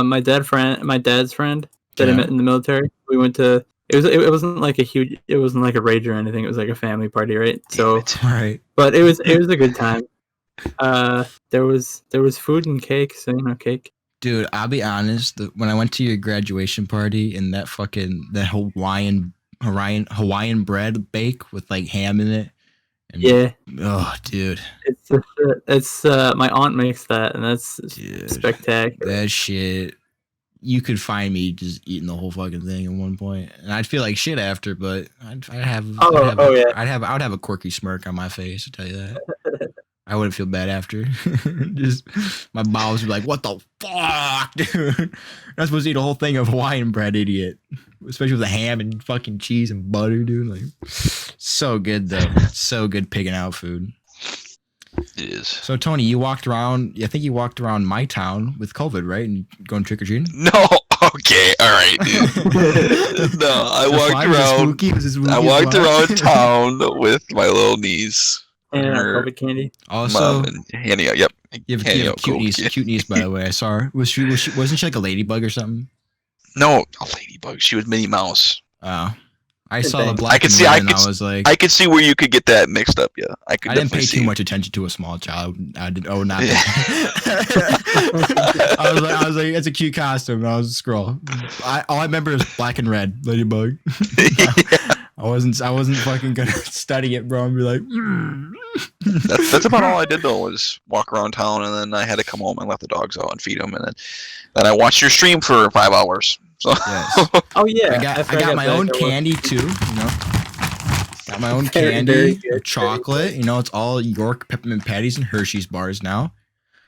my dad's friend that I met in the military. We went to. It wasn't like a huge. It wasn't like a rage or anything. It was like a family party, right? So right. But it was a good time. There was food and cake. So cake. Dude, I'll be honest. When I went to your graduation party and that Hawaiian bread bake with like ham in it. And, oh, dude. It's my aunt makes that, and that's spectacular. That shit. You could find me just eating the whole fucking thing at one point, and I'd feel like shit after. But I'd have a quirky smirk on my face. To tell you that. I wouldn't feel bad after. Just my bowels would be like, what the fuck, dude? I'm not supposed to eat a whole thing of Hawaiian bread, idiot. Especially with the ham and fucking cheese and butter, dude. Like, so good though. So good picking out food. It is. So Tony, you walked around. I think you walked around my town with COVID, right? And going trick or treating. No. Okay. All right, dude. No, I walked around. I walked around town with my little niece. And COVID candy. Also, mom and handing out. Yep. You have a cute niece, by the way. I saw her. Wasn't she like a ladybug or something? No, a ladybug. She was Minnie Mouse. Oh, I saw the black. I was like, I could see where you could get that mixed up. Yeah, I didn't pay too much attention to a small child. I did. Oh, not that. I was like, it's a cute costume. I was a scroll. All I remember is black and red ladybug. Yeah. I wasn't fucking gonna study it, bro, and be like. That's about all I did though, was walk around town, and then I had to come home and let the dogs out and feed them, and then I watched your stream for 5 hours. So yes. Oh yeah, I got my own candy too. You know, got my own candy, chocolate. You know, it's all York peppermint patties and Hershey's bars now.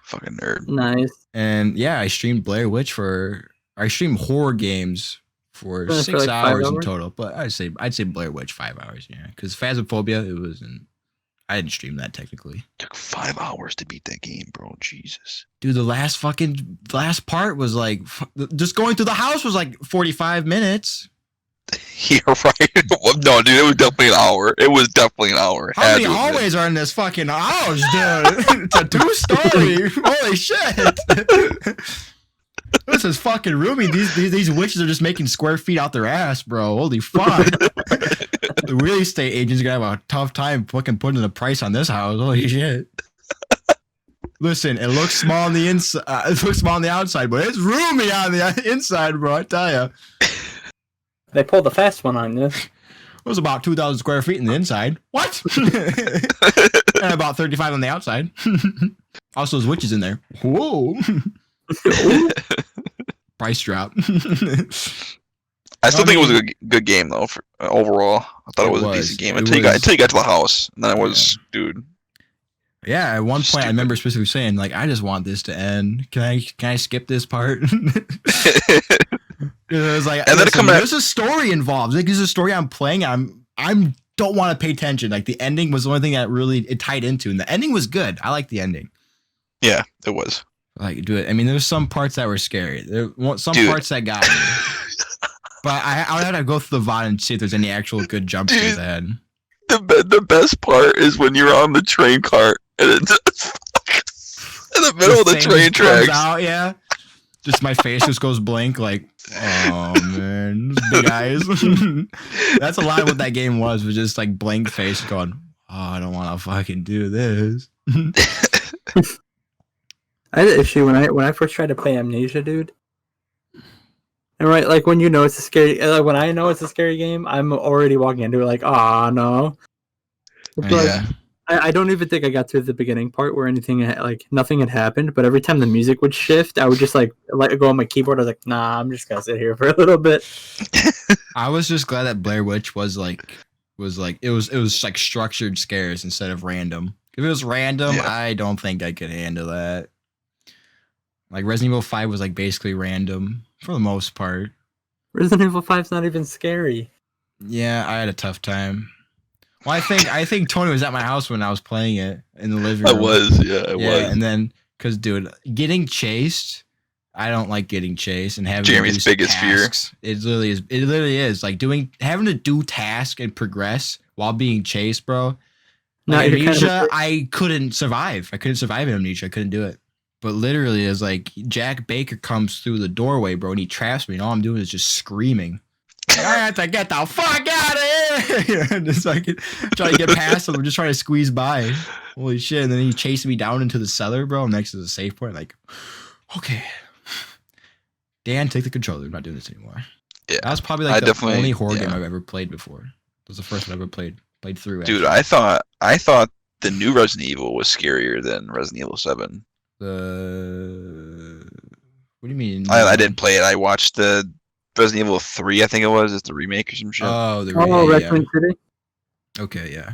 Fucking nerd. Nice. And yeah, I streamed I streamed horror games for 6 hours in total, but I'd say Blair Witch 5 hours, yeah, because Phasmophobia, it wasn't. I didn't stream that technically. It took 5 hours to beat that game, bro. Jesus, dude, the last part was like just going through the house was like 45 minutes. You're right. No, dude, it was definitely an hour. How many hallways are in this fucking house, dude? It's a 2-story. Holy shit. This is fucking roomy. These witches are just making square feet out their ass, bro. Holy fuck. The real estate agent's gonna have a tough time fucking putting the price on this house. Holy shit. Listen, it looks small on the inside. It looks small on the outside, but it's roomy on the inside, bro. I tell you. They pulled the fast one on you. It was about 2,000 square feet in the inside. What? And about 35 on the outside. Also, there's witches in there. Whoa. Price drop. I still think it was a good game though. Overall, I thought it was a decent game until you got to the house, and then it was, dude. Yeah, at one point I remember specifically saying, like, I just want this to end. Can I skip this part? It was like, and then there's a story involved. Like, there's a story I'm playing. I'm don't want to pay attention. Like, the ending was the only thing that really it tied into, and the ending was good. I like the ending. Yeah, it was. Like, do it. I mean, there's some parts that were scary. There were some parts that got me. But I would have to go through the VOD and see if there's any actual good jump scares ahead. The best part is when you're on the train cart and it's in the middle of the train tracks. Out, yeah. Just my face just goes blank, like, oh man, big eyes. That's a lot of what that game was just like blank face going, oh, I don't want to fucking do this. I had an issue when I first tried to play Amnesia, dude. And right, like when you know it's a scary, like when I know it's a scary game, I'm already walking into it like, oh no. Yeah. I don't even think I got to the beginning part where nothing had happened, but every time the music would shift, I would just like go on my keyboard. I was like, nah, I'm just gonna sit here for a little bit. I was just glad that Blair Witch was like it was like structured scares instead of random. If it was random, I don't think I could handle that. Like Resident Evil 5 was like basically random for the most part. Resident Evil 5's not even scary. Yeah, I had a tough time. Well, I think Tony was at my house when I was playing it in the living room. I was. And then, cause dude, getting chased, I don't like getting chased and having Jeremy's biggest tasks. Fear. It literally is like having to do tasks and progress while being chased, bro. Like Amnesia, I couldn't survive. I couldn't survive in Amnesia. I couldn't do it. But literally, is like Jack Baker comes through the doorway, bro, and he traps me, and all I'm doing is just screaming. I have to get the fuck out of here! Just like trying to get past him. I'm just trying to squeeze by. Holy shit! And then he chased me down into the cellar, bro. Next to the safe point. Like, okay, Dan, take the controller. I'm not doing this anymore. Yeah, that was probably like the only horror game I've ever played before. It was the first one I ever played through. Actually. Dude, I thought the new Resident Evil was scarier than Resident Evil 7. What do you mean? I didn't play it. I watched the Resident Evil 3, I think it was. It's the remake or some shit. Oh, the remake. Oh, Red Twin City. Okay, yeah.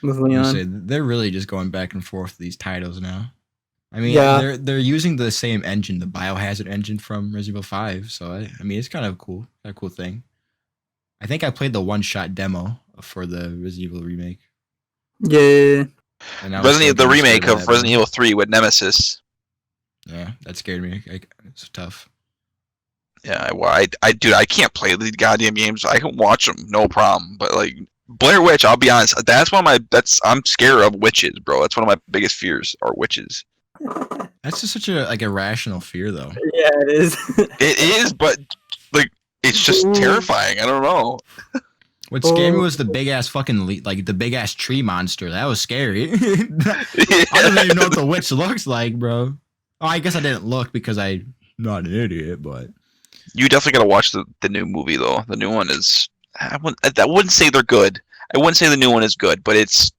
with You say Leon. they're really just going back and forth with these titles now. I mean, Yeah. they're using the same engine, the Biohazard engine from Resident Evil 5. So I mean, it's kind of cool, a cool thing. I think I played the one-shot demo for the Resident Evil remake. Yeah. And I was Resident Evil, the getting scared remake of that, Resident bro. Evil 3 with Nemesis. Yeah, that scared me. It's tough. Yeah, dude, I can't play these goddamn games. I can watch them, no problem. But like Blair Witch, I'll be honest, I'm scared of witches, bro. That's one of my biggest fears are witches. That's just such a irrational fear, though. Yeah, it is. It is, but like it's just terrifying. I don't know. What scared me was the big ass fucking the big ass tree monster. That was scary. I don't even know what the witch looks like, bro. Oh, I guess I didn't look because I'm not an idiot, but You definitely gotta watch the new movie though. The new one is I wouldn't say they're good. I wouldn't say the new one is good, but it's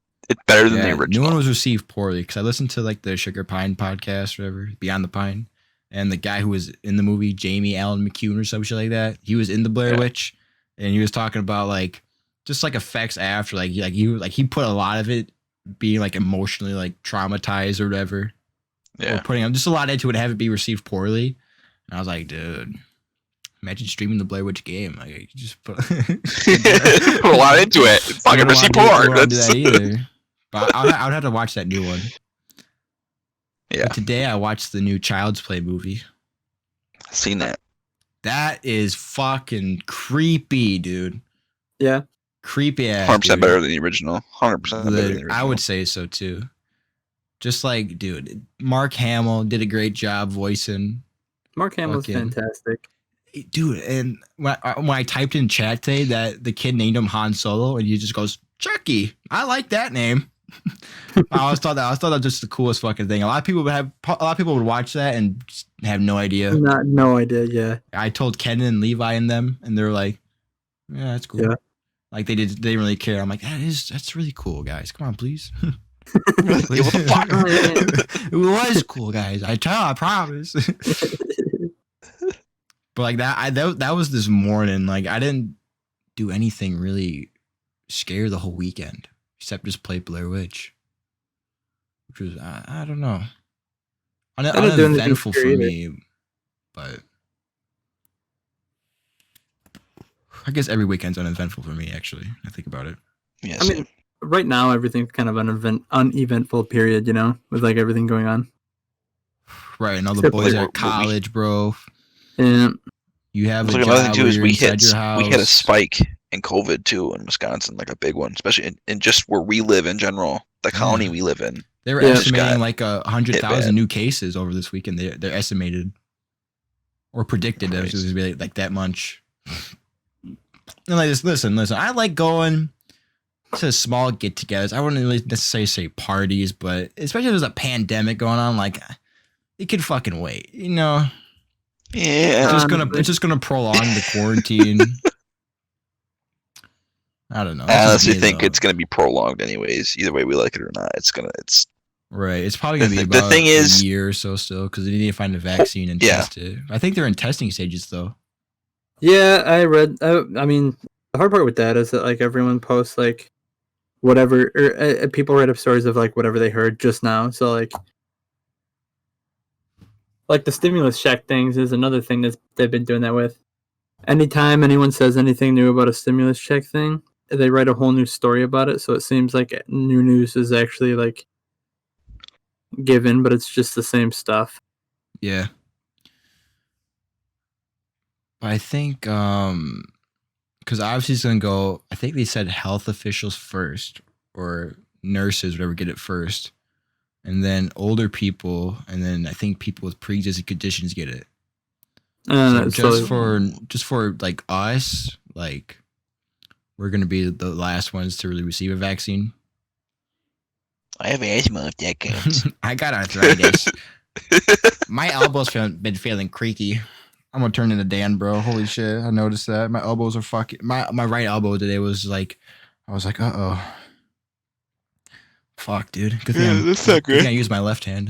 better than the the original. new one was received poorly because I listened to like the Sugar Pine podcast, or whatever, Beyond the Pine, and the guy who was in the movie, Jamie Allen McCune or some shit like that, he was in the Blair Witch, and he was talking about like just like effects after, he put a lot of it being like emotionally like traumatized or whatever. Yeah, or putting just a lot into it to have it be received poorly, and I was like, dude. Imagine streaming the Blair Witch game. Like, you just put, put a lot into it. Fucking receive porn. Do that either. But I would have to watch that new one. Yeah. But today I watched the new Child's Play movie. I've seen that. That is fucking creepy, dude. Yeah. Creepy ass. 100% better than the original. 100% better than the original. I would say so too. Just like, dude, Mark Hamill did a great job voicing. Mark Hamill's fantastic. Dude, and when I typed in chat today that the kid named him Han Solo, and he just goes, Chucky. I like that name. I always thought that was just the coolest fucking thing. A lot of people would watch that and just have no idea. No idea. Yeah. I told Ken and Levi and them, and they're like, "Yeah, that's cool." Yeah. Like they didn't really care. I'm like, that's really cool, guys. Come on, please. What the fuck? It was cool, guys. I promise. But like that was this morning. Like I didn't do anything really scare the whole weekend except just play Blair Witch, which was I don't know, uneventful for me. But I guess every weekend's uneventful for me. Actually, I think about it. Yeah, I mean, right now everything's kind of an uneventful period, you know, with like everything going on. Right, and all the boys are at college, bro. Yeah. You have a another thing job too where is you're we inside your house. hit a spike in COVID too in Wisconsin, like a big one, especially in just where we live in general, the county we live in. They were estimating like 100,000 new cases over this weekend. They're estimated or predicted that it was going to be like that much. And like, just listen. I like going to small get-togethers. I wouldn't really necessarily say parties, but especially if there's a pandemic going on, like it could fucking wait, you know. Yeah, it's just gonna prolong the quarantine. I don't know. I honestly think it's gonna be prolonged anyways. Either way we like it or not, it's right. It's probably gonna be about a year or so still because they need to find a vaccine and test it. I think they're in testing stages though. Yeah, I read. I mean, the hard part with that is that like everyone posts like whatever, or people write up stories of like whatever they heard just now. So like the stimulus check things is another thing that they've been doing that with. Anytime anyone says anything new about a stimulus check thing, they write a whole new story about it. So it seems like new news is actually like given, but it's just the same stuff. Yeah. I think because obviously it's gonna go. I think they said health officials first or nurses, whatever, get it first. And then older people, and then I think people with pre-existing conditions get it. So just for like us, like we're gonna be the last ones to really receive a vaccine. I have asthma if that counts. I got arthritis. My elbows been feeling creaky. I'm gonna turn into Dan, bro. Holy shit! I noticed that my elbows are fucking. My right elbow today was like, I was like, uh-oh. Fuck, dude. Good thing that's not great. I use my left hand.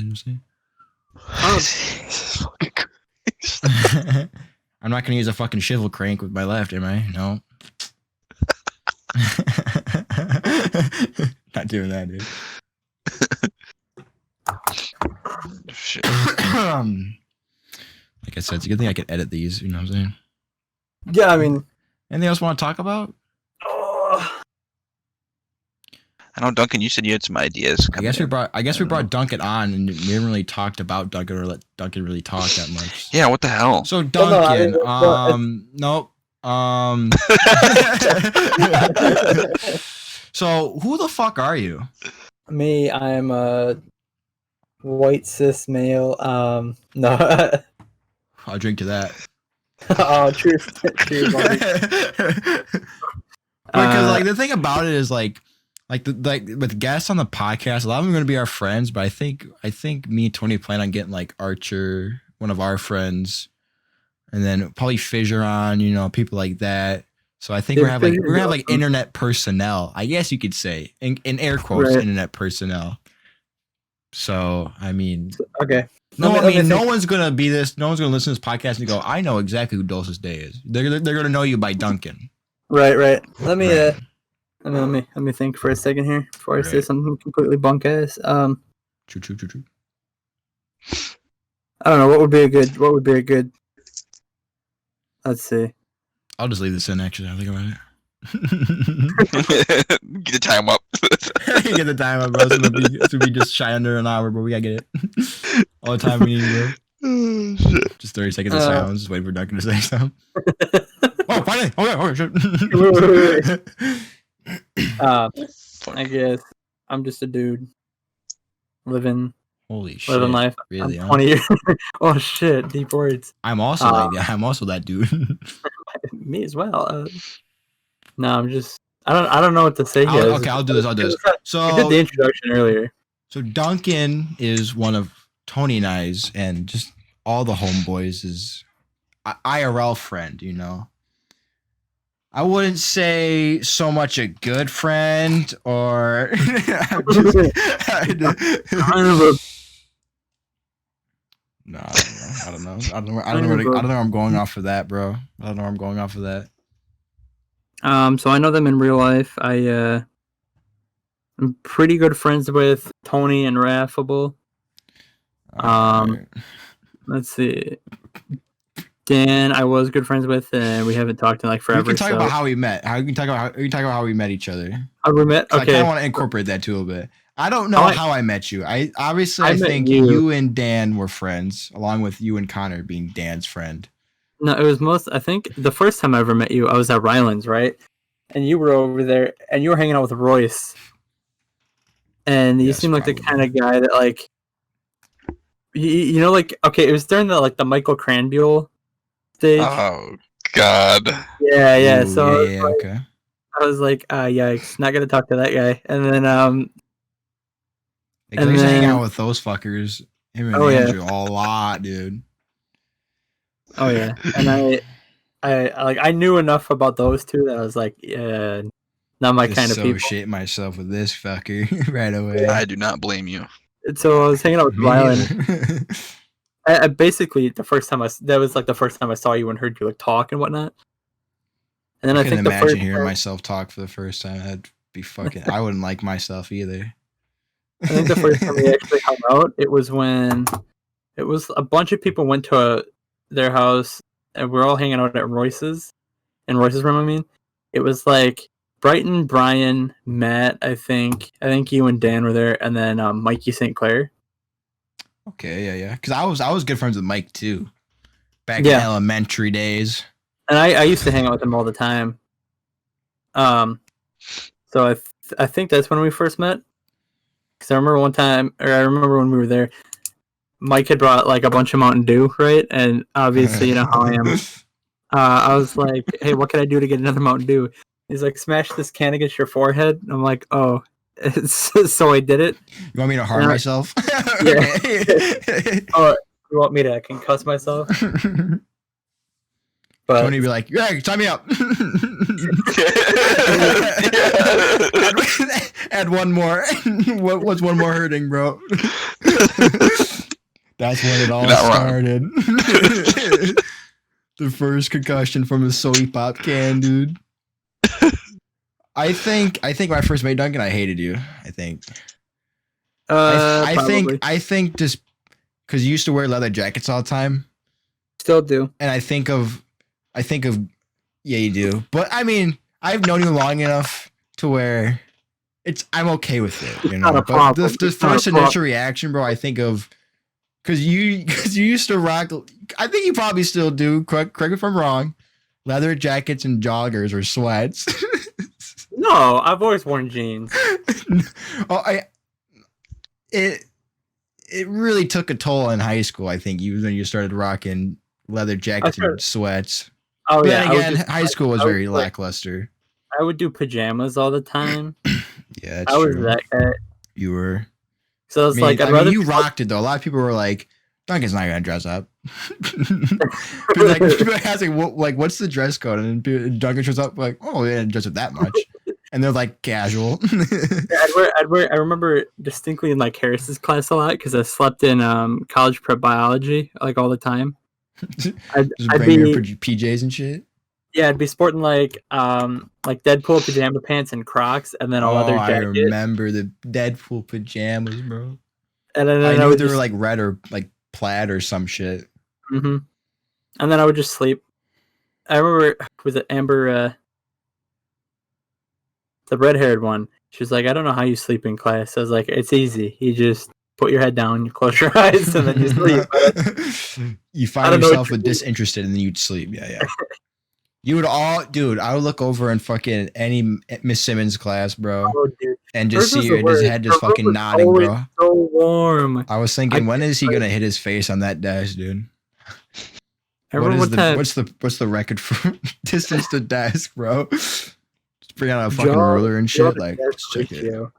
Fucking Christ. I'm not gonna use a fucking shivel crank with my left, am I? No. Not doing that, dude. Shit. Like I said, it's a good thing I can edit these. You know what I'm saying? Yeah, I mean, anything else you want to talk about? I know, Duncan. You said you had some ideas. I guess we brought Duncan on, and we haven't really talked about Duncan or let Duncan really talk that much. Yeah, what the hell? So Duncan, nope. So who the fuck are you? Me, I'm a white cis male. No. I'll drink to that. Oh, true, buddy. Because like the thing about it is like with guests on the podcast, a lot of them are gonna be our friends, but I think me and Tony plan on getting like Archer, one of our friends, and then probably Fissure on, you know, people like that. So I think we're gonna have like internet personnel, I guess you could say, in air quotes, right. Internet personnel. So I mean, okay. No one's gonna be this. No one's gonna listen to this podcast and go, "I know exactly who Dulce's Day is." They're gonna know you by Duncan. Right. Let me think for a second here before I say something completely bunk ass. True. I don't know what would be a good. Let's see. I'll just leave this in. Actually, I think about it. Get the time up. Get the time up, bro. It's gonna be just shy under an hour, bro. We gotta get it. All the time we need, bro. Oh, shit. Just 30 seconds of silence. Just waiting for Duncan to say something. Oh, finally! Okay, shit. I guess I'm just a dude living. Holy shit! Living life. Really? I'm 20 years. Oh shit! Deep words. I'm also I'm also that dude. Me as well. No, I'm just. I don't know what to say here. Okay, I'll do this. So I did the introduction earlier. So Duncan is one of Tony and I's, and just all the HomeBoyz is IRL friend. You know, I wouldn't say so much a good friend or. No, I don't know. I don't know where I'm going off of that, bro. I don't know where I'm going off of that. So I know them in real life. I'm pretty good friends with Tony and Raffable. Let's see. Dan, I was good friends with, and we haven't talked in like forever. We can talk about how we met. We can talk about how we met each other. How we met? Okay. I kind of want to incorporate that too a bit. I don't know how I met you. I think you and Dan were friends, along with you and Connor being Dan's friend. No, it was I think the first time I ever met you, I was at Ryland's, right? And you were over there, and you were hanging out with Royce. And you seemed like the kind of guy that, like, you know, like, okay, it was during the Michael Cranbuell stage. Oh, God. Yeah. Ooh, so okay. I was like, yikes, not gonna talk to that guy. And then I used to hang out with those fuckers. Him and Andrew a lot, dude. Oh yeah, and I knew enough about those two that I was like, yeah, not my kind of people. Shit myself with this fucker right away. I do not blame you. And so I was hanging out with Ryland. I basically the first time I saw you and heard you like talk and whatnot. And then I think imagine hearing myself talk for the first time. That'd be fucking. I wouldn't like myself either. I think the first time we actually hung out, it was when it was a bunch of people went to their house and we're all hanging out at Royce's room. I mean, it was like Brighton, Brian, Matt. I think you and Dan were there, and then Mikey St. Clair. Okay, yeah. Because I was good friends with Mike too, back in elementary days. And I used to hang out with him all the time. So I think that's when we first met. Because I remember when we were there, Mike had brought like a bunch of Mountain Dew, right? And obviously, you know how I am. I was like, hey, what can I do to get another Mountain Dew? He's like, smash this can against your forehead. And I'm like, oh. So I did it. You want me to harm myself? Yeah. Oh, you want me to concuss myself? But Tony be like, yeah, tie me up. Add one more. What's one more hurting, bro? That's when it all started. The first concussion from a soda pop can, dude. I think when I first met Duncan, I hated you. I think. I think just because you used to wear leather jackets all the time. Still do. And I think of, yeah, you do. But I mean, I've known you long enough to where I'm okay with it, you know. But the first initial reaction, bro, I think of, because you used to rock. I think you probably still do. Correct me if I'm wrong. Leather jackets and joggers or sweats. No, I've always worn jeans. It really took a toll in high school. I think when you started rocking leather jackets and sweats. Oh but yeah. Then again, high school was very lackluster. I would do pajamas all the time. Yeah, that's true. I was that guy. You were. So it's like I'd rather you rocked it though. A lot of people were like, Duncan's not gonna dress up. People asking, what's the dress code? And then Duncan shows up like, oh, they didn't dress up that much. And they're like casual. I remember distinctly in like Harris's class a lot because I slept in college prep biology like all the time. I'd bring your PJs and shit. Yeah, I'd be sporting like Deadpool pajama pants and Crocs, and then a leather jacket. I remember the Deadpool pajamas, bro. And then I knew they were like red or like plaid or some shit. Mm-hmm. And then I would just sleep. I remember, was it Amber, the red-haired one? She was like, I don't know how you sleep in class. I was like, it's easy. You just put your head down, you close your eyes, and then you sleep. You find yourself disinterested, and then you'd sleep. Yeah. You would I would look over in fucking any Miss Simmons class, bro, and just see his head just fucking nodding, bro. So warm. I was thinking, when is he gonna hit his face on that desk, dude? What's the record for distance to desk, bro? Just bring out a fucking ruler and shit. Like, let's check it.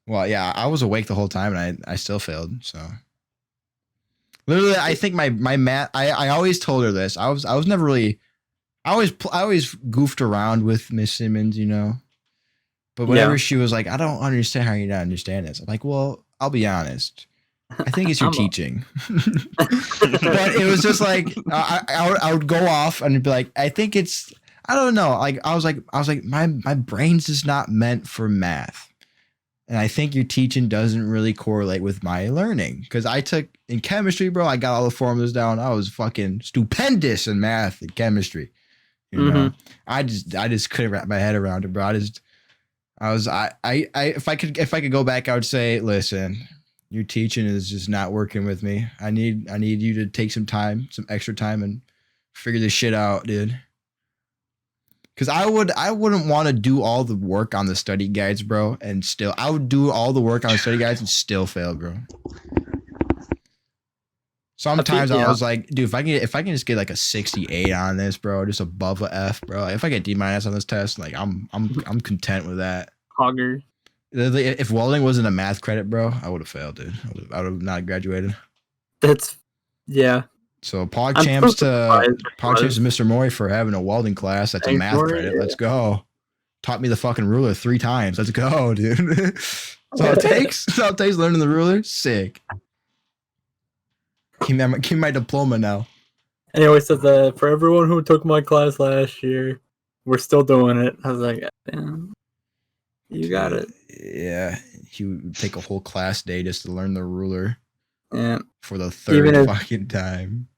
Well, yeah, I was awake the whole time and I still failed. So literally, I think my math. I always told her this. I was never really. I always goofed around with Miss Simmons, you know. But whenever she was like, I don't understand how you not understand this. I'm like, well, I'll be honest. I think it's your teaching. But it was just like I would go off and be like, I think it's, I don't know. Like I was like my brain's just not meant for math. And I think your teaching doesn't really correlate with my learning. Because I took in chemistry, bro, I got all the formulas down. I was fucking stupendous in math and chemistry. You know, I just couldn't wrap my head around it, bro. If I could go back, I would say, listen, your teaching is just not working with me. I need you to take some extra time and figure this shit out, dude. Because I wouldn't want to do all the work on the study guides, bro, and still I would do all the work on the study guides and still fail, bro. Sometimes I was like, dude, if I can just get like a 68 on this, bro, just above a F, bro. Like, if I get D- on this test, like I'm content with that. Hogger. If welding wasn't a math credit, bro, I would have failed, dude. I would have not graduated. Yeah. So pog champs to Mr. Moy for having a welding class. That's a math credit. Let's go. Taught me the fucking ruler 3 times. Let's go, dude. That's all it takes. That's all it takes, learning the ruler. Sick. Keep my diploma now. Anyway, so for everyone who took my class last year, we're still doing it. I was like, damn, you got it. Yeah, he would take a whole class day just to learn the ruler. Yeah. For the third fucking time.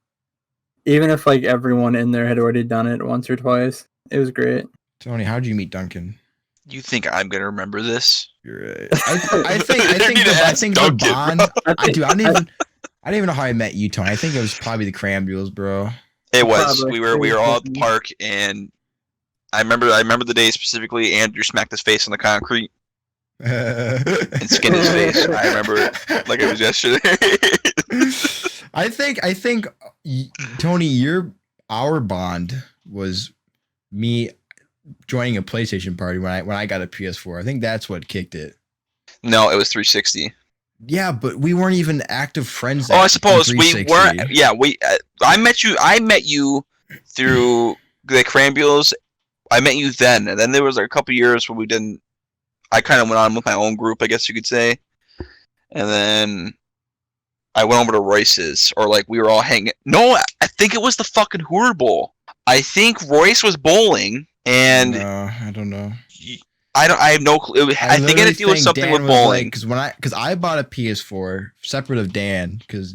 Even if like everyone in there had already done it once or twice, it was great. Tony, how did you meet Duncan? You think I'm gonna remember this? You're right. I think the bond. I don't even know how I met you, Tony. I think it was probably the Crambules, bro. It was. We were all at the park, and I remember the day specifically. Andrew smacked his face on the concrete and skinned his face. I remember it like it was yesterday. I think Tony, our bond was me joining a PlayStation party when I got a PS4. I think that's what kicked it. No, it was 360. Yeah, but we weren't even active friends. Oh, I suppose we weren't. Yeah, I met you through the Crambules. I met you then, and then there was like a couple years where we didn't. I kind of went on with my own group, I guess you could say, and then I went over to Royce's, or like we were all hanging. No, I think it was the fucking Hoover Bowl. I think Royce was bowling, And no, I don't know. I have no clue. I think it had to do with something with bowling. Because I bought a PS4 separate of Dan, because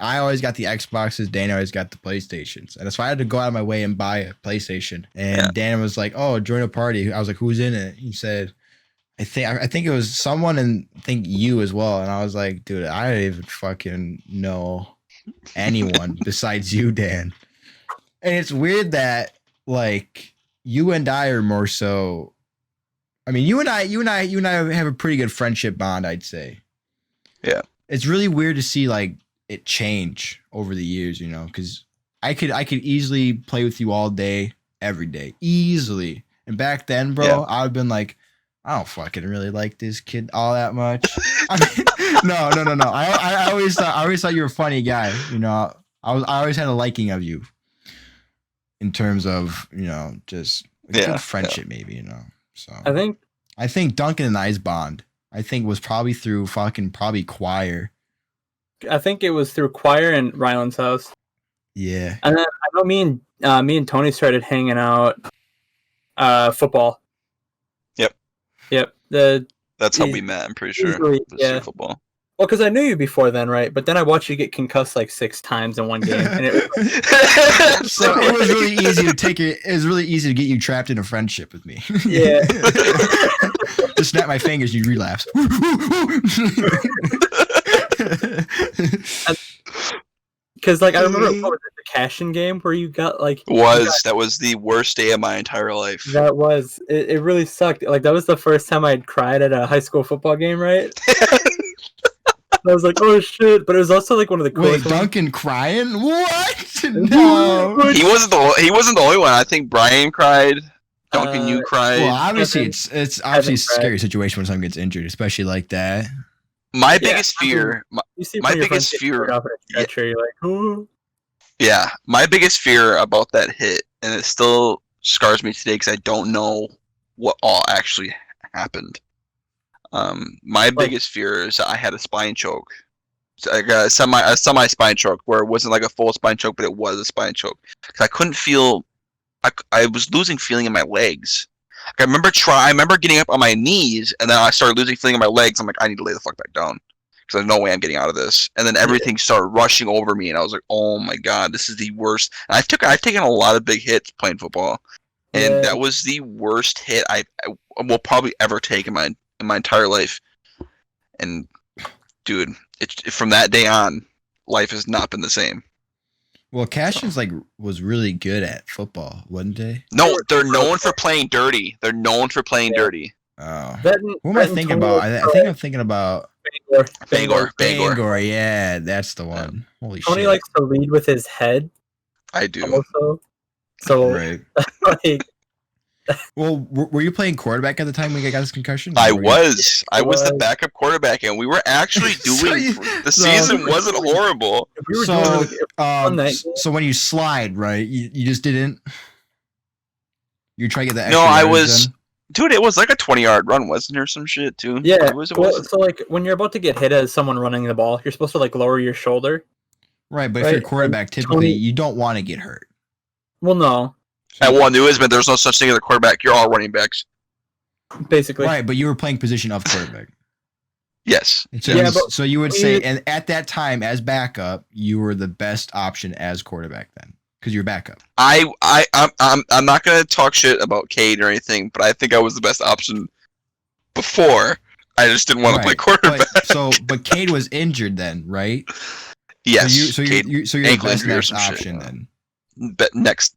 I always got the Xboxes, Dan always got the PlayStations, and so I had to go out of my way and buy a PlayStation. And Dan was like, "Oh, join a party." I was like, "Who's in it?" He said, I think it was someone, and I think you as well. And I was like, "Dude, I don't even fucking know anyone besides you, Dan." And it's weird that like you and I are more so. I mean, you and I have a pretty good friendship bond, I'd say. Yeah. It's really weird to see like it change over the years, you know, because I could easily play with you all day, every day, easily. And back then, bro, I would have been like, I don't fucking really like this kid all that much. I mean, no. I always thought you were a funny guy, you know. I always had a liking of you in terms of, you know, just good friendship, maybe, you know. So I think Duncan and I's bond, I think, was probably through probably choir. I think it was through choir and Ryland's house. Yeah. And then I know me and Tony started hanging out football. Yep. That's how we met, I'm pretty sure. Through football. Well, because I knew you before then, right? But then I watched you get concussed like 6 times in one game, and so it was really easy to take it. It was really easy to get you trapped in a friendship with me. Yeah. Just snap my fingers, you relapse. Because like I remember what was it, the cash-in game where you got like that was the worst day of my entire life. That was it. Really sucked. Like that was the first time I'd cried at a high school football game, right? I was like, oh shit! But it was also like one of the coolest. Wait, Duncan crying? What? No. He wasn't the only one. I think Brian cried. Duncan, you cried. Well, obviously it's obviously a scary situation when someone gets injured, especially like that. My biggest fear. My biggest fear. You're like, oh. Yeah, my biggest fear about that hit, and it still scars me today because I don't know what all actually happened. My biggest fear is that I had a spine choke, like a semi spine choke, where it wasn't like a full spine choke, but it was a spine choke. Because I couldn't feel, I was losing feeling in my legs. Like, I remember getting up on my knees, and then I started losing feeling in my legs. I'm like, I need to lay the fuck back down, because there's no way I'm getting out of this. And then everything started rushing over me, and I was like, oh my god, this is the worst. And I've taken a lot of big hits playing football, and that was the worst hit I will probably ever take in my entire life. And dude, from that day on, life has not been the same. Well, Cashin's was really good at football, wasn't they? No, they're known for playing dirty. Dirty. Oh, who am I thinking about? I think I'm thinking about Bangor. Yeah, that's the one. Holy Tony shit! Likes to lead with his head. I do. Also, so right. Like, well, were you playing quarterback at the time when you got this concussion? I was the backup quarterback, and we were actually doing. The season wasn't horrible. So when you slide, right? You just didn't. You try to get that. No, I was. Then? Dude, it was like a 20-yard run, wasn't there? Some shit too. Yeah. It was. So like when you're about to get hit as someone running the ball, you're supposed to like lower your shoulder. Right, but if you're a quarterback, typically you don't want to get hurt. Well, no. At one new is, but there's no such thing as a quarterback. You're all running backs. Basically. Right, but you were playing position of quarterback. Yes. So you would say, and at that time, as backup, you were the best option as quarterback then, because you're backup. I'm not gonna talk shit about Cade or anything, but I think I was the best option before. I just didn't want to play quarterback. But Cade was injured then, right? Yes. So you're the best option then. The next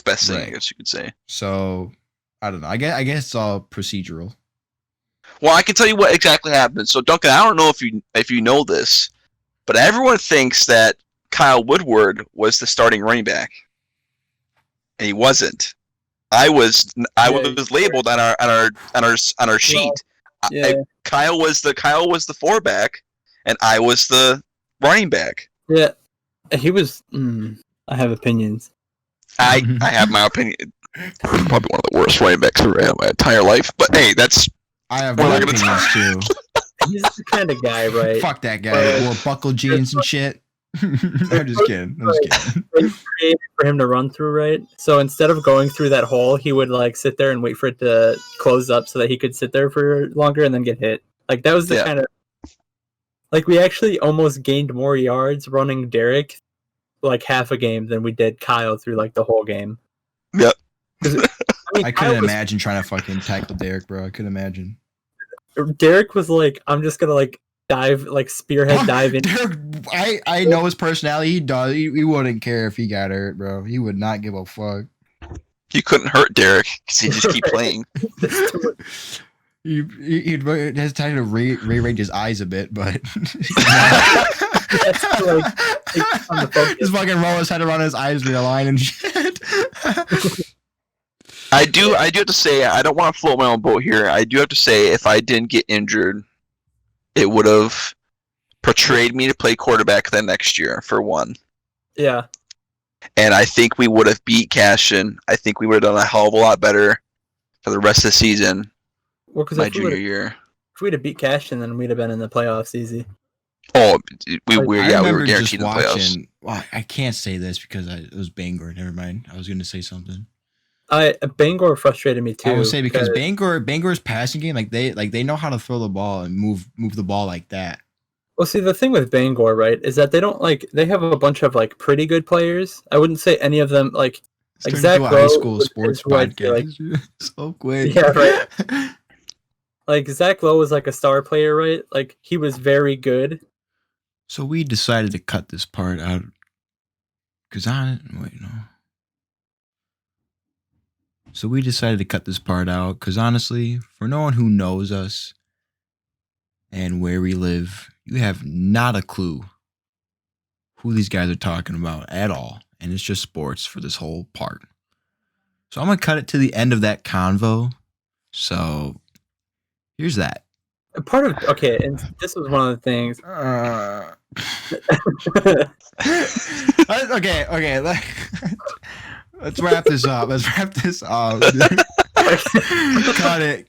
best thing, I guess you could say. So I don't know. I guess it's all procedural. Well, I can tell you what exactly happened. So Duncan, I don't know if you know this, but everyone thinks that Kyle Woodward was the starting running back, and he wasn't. I was labeled on our sheet. Yeah. Kyle was the fullback, and I was the running back. Yeah, he was. I have opinions. I have my opinion. Probably one of the worst running backs I've ever had in my entire life. But hey, I have my opinions too. He's the kind of guy, right? Fuck that guy. Wore buckle jeans and shit. I'm just kidding. They created for him to run through, right? So instead of going through that hole, he would like sit there and wait for it to close up so that he could sit there for longer and then get hit. Like that was the kind of like we actually almost gained more yards running Derek like half a game than we did Kyle through like the whole game. Yep. I couldn't imagine trying to fucking tackle Derek, bro. I couldn't imagine. Derek was like, I'm just gonna like dive, like spearhead dive in. Derek, I know his personality. He does. He wouldn't care if he got hurt, bro. He would not give a fuck. You couldn't hurt Derek because he'd just keep playing. He'd has time to rearrange his eyes a bit, but just fucking roll his head around his eyes realign and shit. I do have to say, I don't want to float my own boat here. I do have to say, if I didn't get injured, it would have portrayed me to play quarterback the next year, for one. Yeah. And I think we would have beat Cashin. I think we would have done a hell of a lot better for the rest of the season. Well, because my junior year. If we'd have beat Cashin, then we'd have been in the playoffs easy. Oh, we were guaranteed the playoffs. Well, I can't say this because it was Bangor. Never mind. I was going to say something. Bangor frustrated me too. I would say because Bangor's passing game, like they know how to throw the ball and move the ball like that. Well, see, the thing with Bangor, right, is that they have a bunch of like pretty good players. I wouldn't say any of them like Zach Lowe, high school sports podcast. Like, so quick. Yeah, right. Like Zach Lowe was like a star player, right? Like he was very good. So we decided to cut this part out because So we decided to cut this part out because honestly, for no one who knows us and where we live, you have not a clue who these guys are talking about at all. And it's just sports for this whole part. So I'm going to cut it to the end of that convo. So here's that. And this was one of the things. Okay. Let's wrap this up.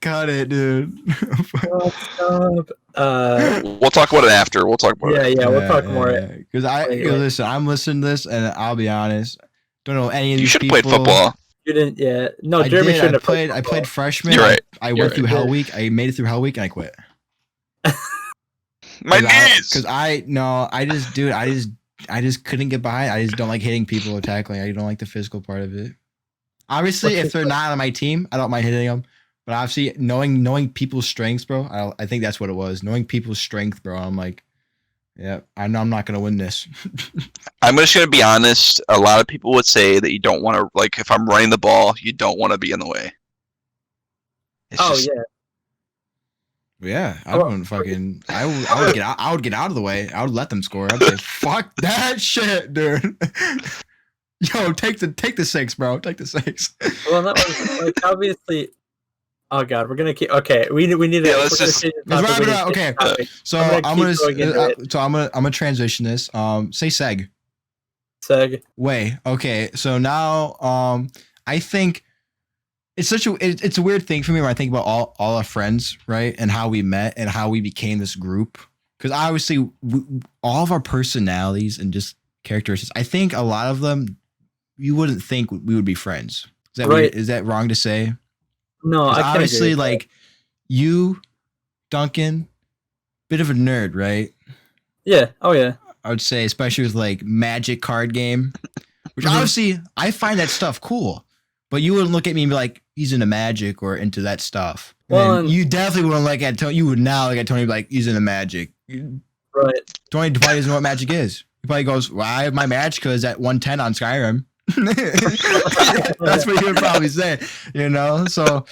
Cut it, dude. We'll talk about it after. We'll talk about it. Yeah, we'll talk more. Because listen, I'm listening to this, and I'll be honest, don't know any of these people. You should have played football. You didn't, yeah. No, Jeremy shouldn't have played. I played freshman. You're right. I went through Hell Week. I made it through Hell Week, and I quit. My knees. Because I just couldn't get behind. I just don't like hitting people or tackling. I don't like the physical part of it. Obviously, if they're not on my team, I don't mind hitting them. But obviously, knowing people's strengths, bro, I think that's what it was. Knowing people's strength, bro. I'm like, yeah, I know I'm not going to win this. I'm just going to be honest. A lot of people would say that you don't want to, like, if I'm running the ball, you don't want to be in the way. Yeah, I wouldn't fucking. I would get out. I would get out of the way. I would let them score. I'd say, "Fuck that shit, dude." Yo, take the 6, bro. Take the 6. Well, that was like obviously. Oh God, we're gonna keep. Okay, we need to. Yeah, let's wrap it up. Okay, so I'm gonna transition this. Say seg. Seg. Way. Okay, so now I think. It's a weird thing for me when I think about all our friends, right? And how we met and how we became this group. Because obviously, all of our personalities and just characteristics, I think a lot of them, you wouldn't think we would be friends. Is that right? Is that wrong to say? No, I obviously, like you, Duncan, bit of a nerd, right? Yeah. Oh yeah. I would say, especially with like Magic card game, which obviously I find that stuff cool. But you wouldn't look at me and be like, he's into Magic or into that stuff. Well, you definitely wouldn't look at Tony. You would now look at Tony and be like, he's into Magic. Right. Tony probably doesn't know what Magic is. He probably goes, well, I have my Magic because at 110 on Skyrim. That's what he would probably say, you know? So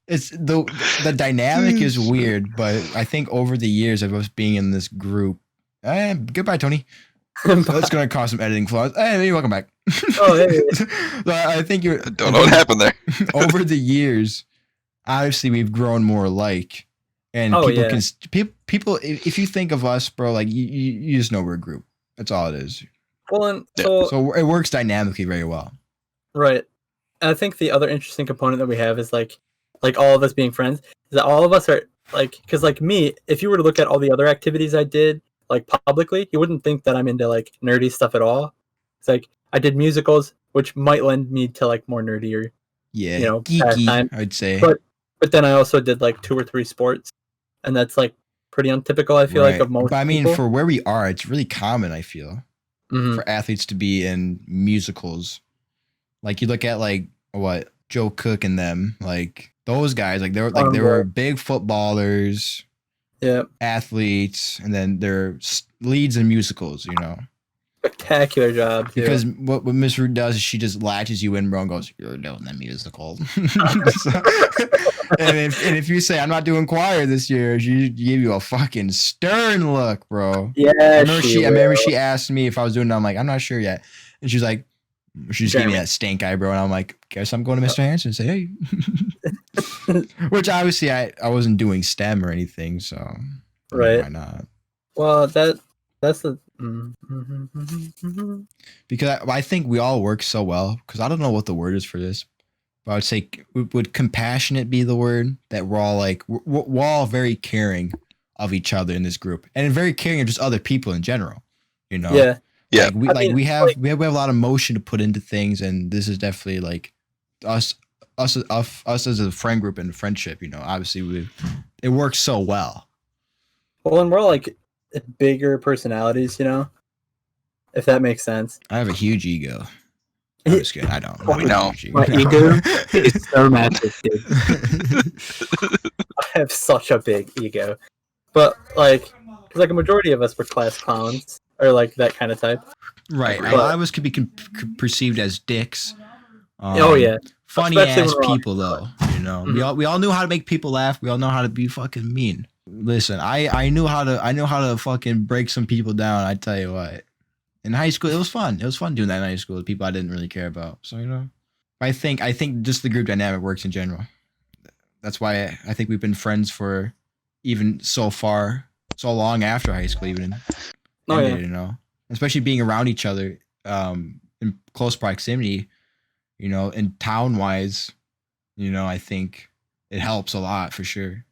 it's the dynamic is weird, but I think over the years of us being in this group, goodbye, Tony. That's going to cause some editing flaws. Hey, welcome back. Oh, hey. I think I don't know what happened there. Over the years, obviously we've grown more alike, and people. If you think of us, bro, like you just know we're a group. That's all it is. Well, so it works dynamically very well. Right. And I think the other interesting component that we have is like all of us being friends. Is that all of us are like, because like me, if you were to look at all the other activities I did. like publicly, you wouldn't think that I'm into like nerdy stuff at all. It's like I did musicals, which might lend me to like more nerdier, geeky, pastime. I'd say. But then I also did like 2 or 3 sports, and that's like pretty untypical. I feel like of most. But I mean, people. for where we are, it's really common. I feel for athletes to be in musicals. Like you look at like what Joe Cook and them, like those guys, like they were big footballers, athletes, and then they're leads in musicals. Spectacular job. Because what Miss Rude does is she just latches you in, bro, and goes, "You're doing the musical." and if you say, "I'm not doing choir this year," she give you a fucking stern look, bro. Yeah. I remember she asked me if I was doing it. I'm like, "I'm not sure yet," and she's like, she just gave me that stink eye, bro, and I'm like, "Guess I'm going to Mr. Hanson and say, hey." Which obviously I wasn't doing STEM or anything, so right. Why not? Well, that's the. Because I think we all work so well. Because I don't know what the word is for this, but I would say, would compassionate be the word? That we're all like we're all very caring of each other in this group, and very caring of just other people in general. Yeah. We have a lot of emotion to put into things, and this is definitely like us as a friend group and friendship. Obviously it works so well. Well, and we're all like bigger personalities, if that makes sense. I have a huge ego. I'm just kidding. I don't. We know. My ego is so massive, dude. I have such a big ego. But because like a majority of us were class clowns or like that kind of type. Right. A lot of us could be perceived as dicks. Funny ass people though. We all knew how to make people laugh. We all know how to be fucking mean. Listen, I knew how to fucking break some people down. I tell you what, in high school it was fun. It was fun doing that in high school with people I didn't really care about. So I think just the group dynamic works in general. That's why I think we've been friends for even so long after high school even. Especially being around each other in close proximity, and town wise, I think it helps a lot for sure.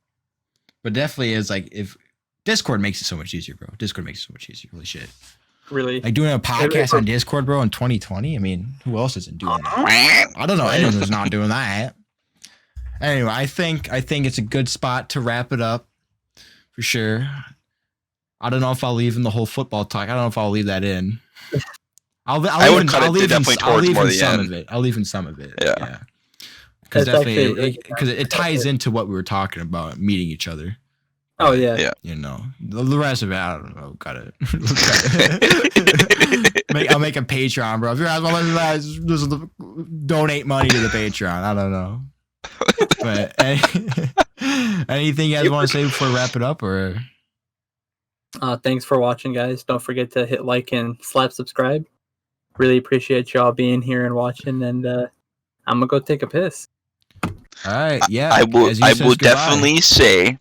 But definitely is like if Discord makes it so much easier, bro. Discord makes it so much easier. Holy shit. Really? Like doing a podcast on Discord, bro, in 2020. I mean, who else isn't doing that? I don't know anyone who's not doing that. Anyway, I think it's a good spot to wrap it up for sure. I don't know if I'll leave in the whole football talk. I don't know if I'll leave that in. I'll leave in some of it. I'll leave in some of it. Yeah. Because definitely, because it ties into what we were talking about, meeting each other. Oh yeah. The rest of it, I don't know. Got it. I'll make a Patreon, bro. If you're asking, just donate money to the Patreon. I don't know. But anything you guys want to say before we wrap it up, or? Thanks for watching, guys. Don't forget to hit like and slap subscribe. Really appreciate y'all being here and watching. And I'm gonna go take a piss. All right, yeah. I will definitely say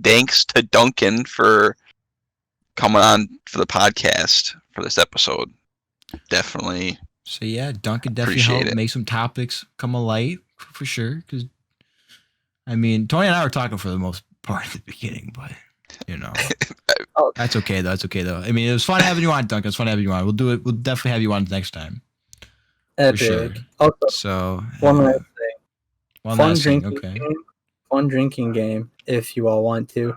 thanks to Duncan for coming on for the podcast for this episode. Definitely. So yeah, Duncan definitely helped make some topics come alight for sure. Because I mean, Tony and I were talking for the most part at the beginning, but that's okay though. I mean, it was fun having you on, Duncan. It's fun having you on. We'll do it. We'll definitely have you on next time. For sure. Also, so one last thing. Okay. Fun drinking game, if you all want to.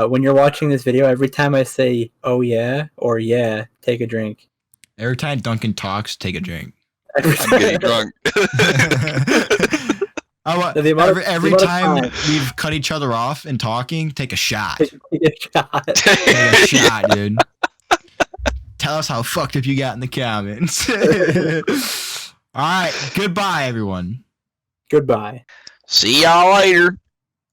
When you're watching this video, every time I say "oh yeah" or "yeah," take a drink. Every time Duncan talks, take a drink. I'm getting drunk. Every time we've cut each other off in talking, take a shot. Take a shot, dude. Tell us how fucked up you got in the comments. All right. Goodbye, everyone. Goodbye. See y'all later.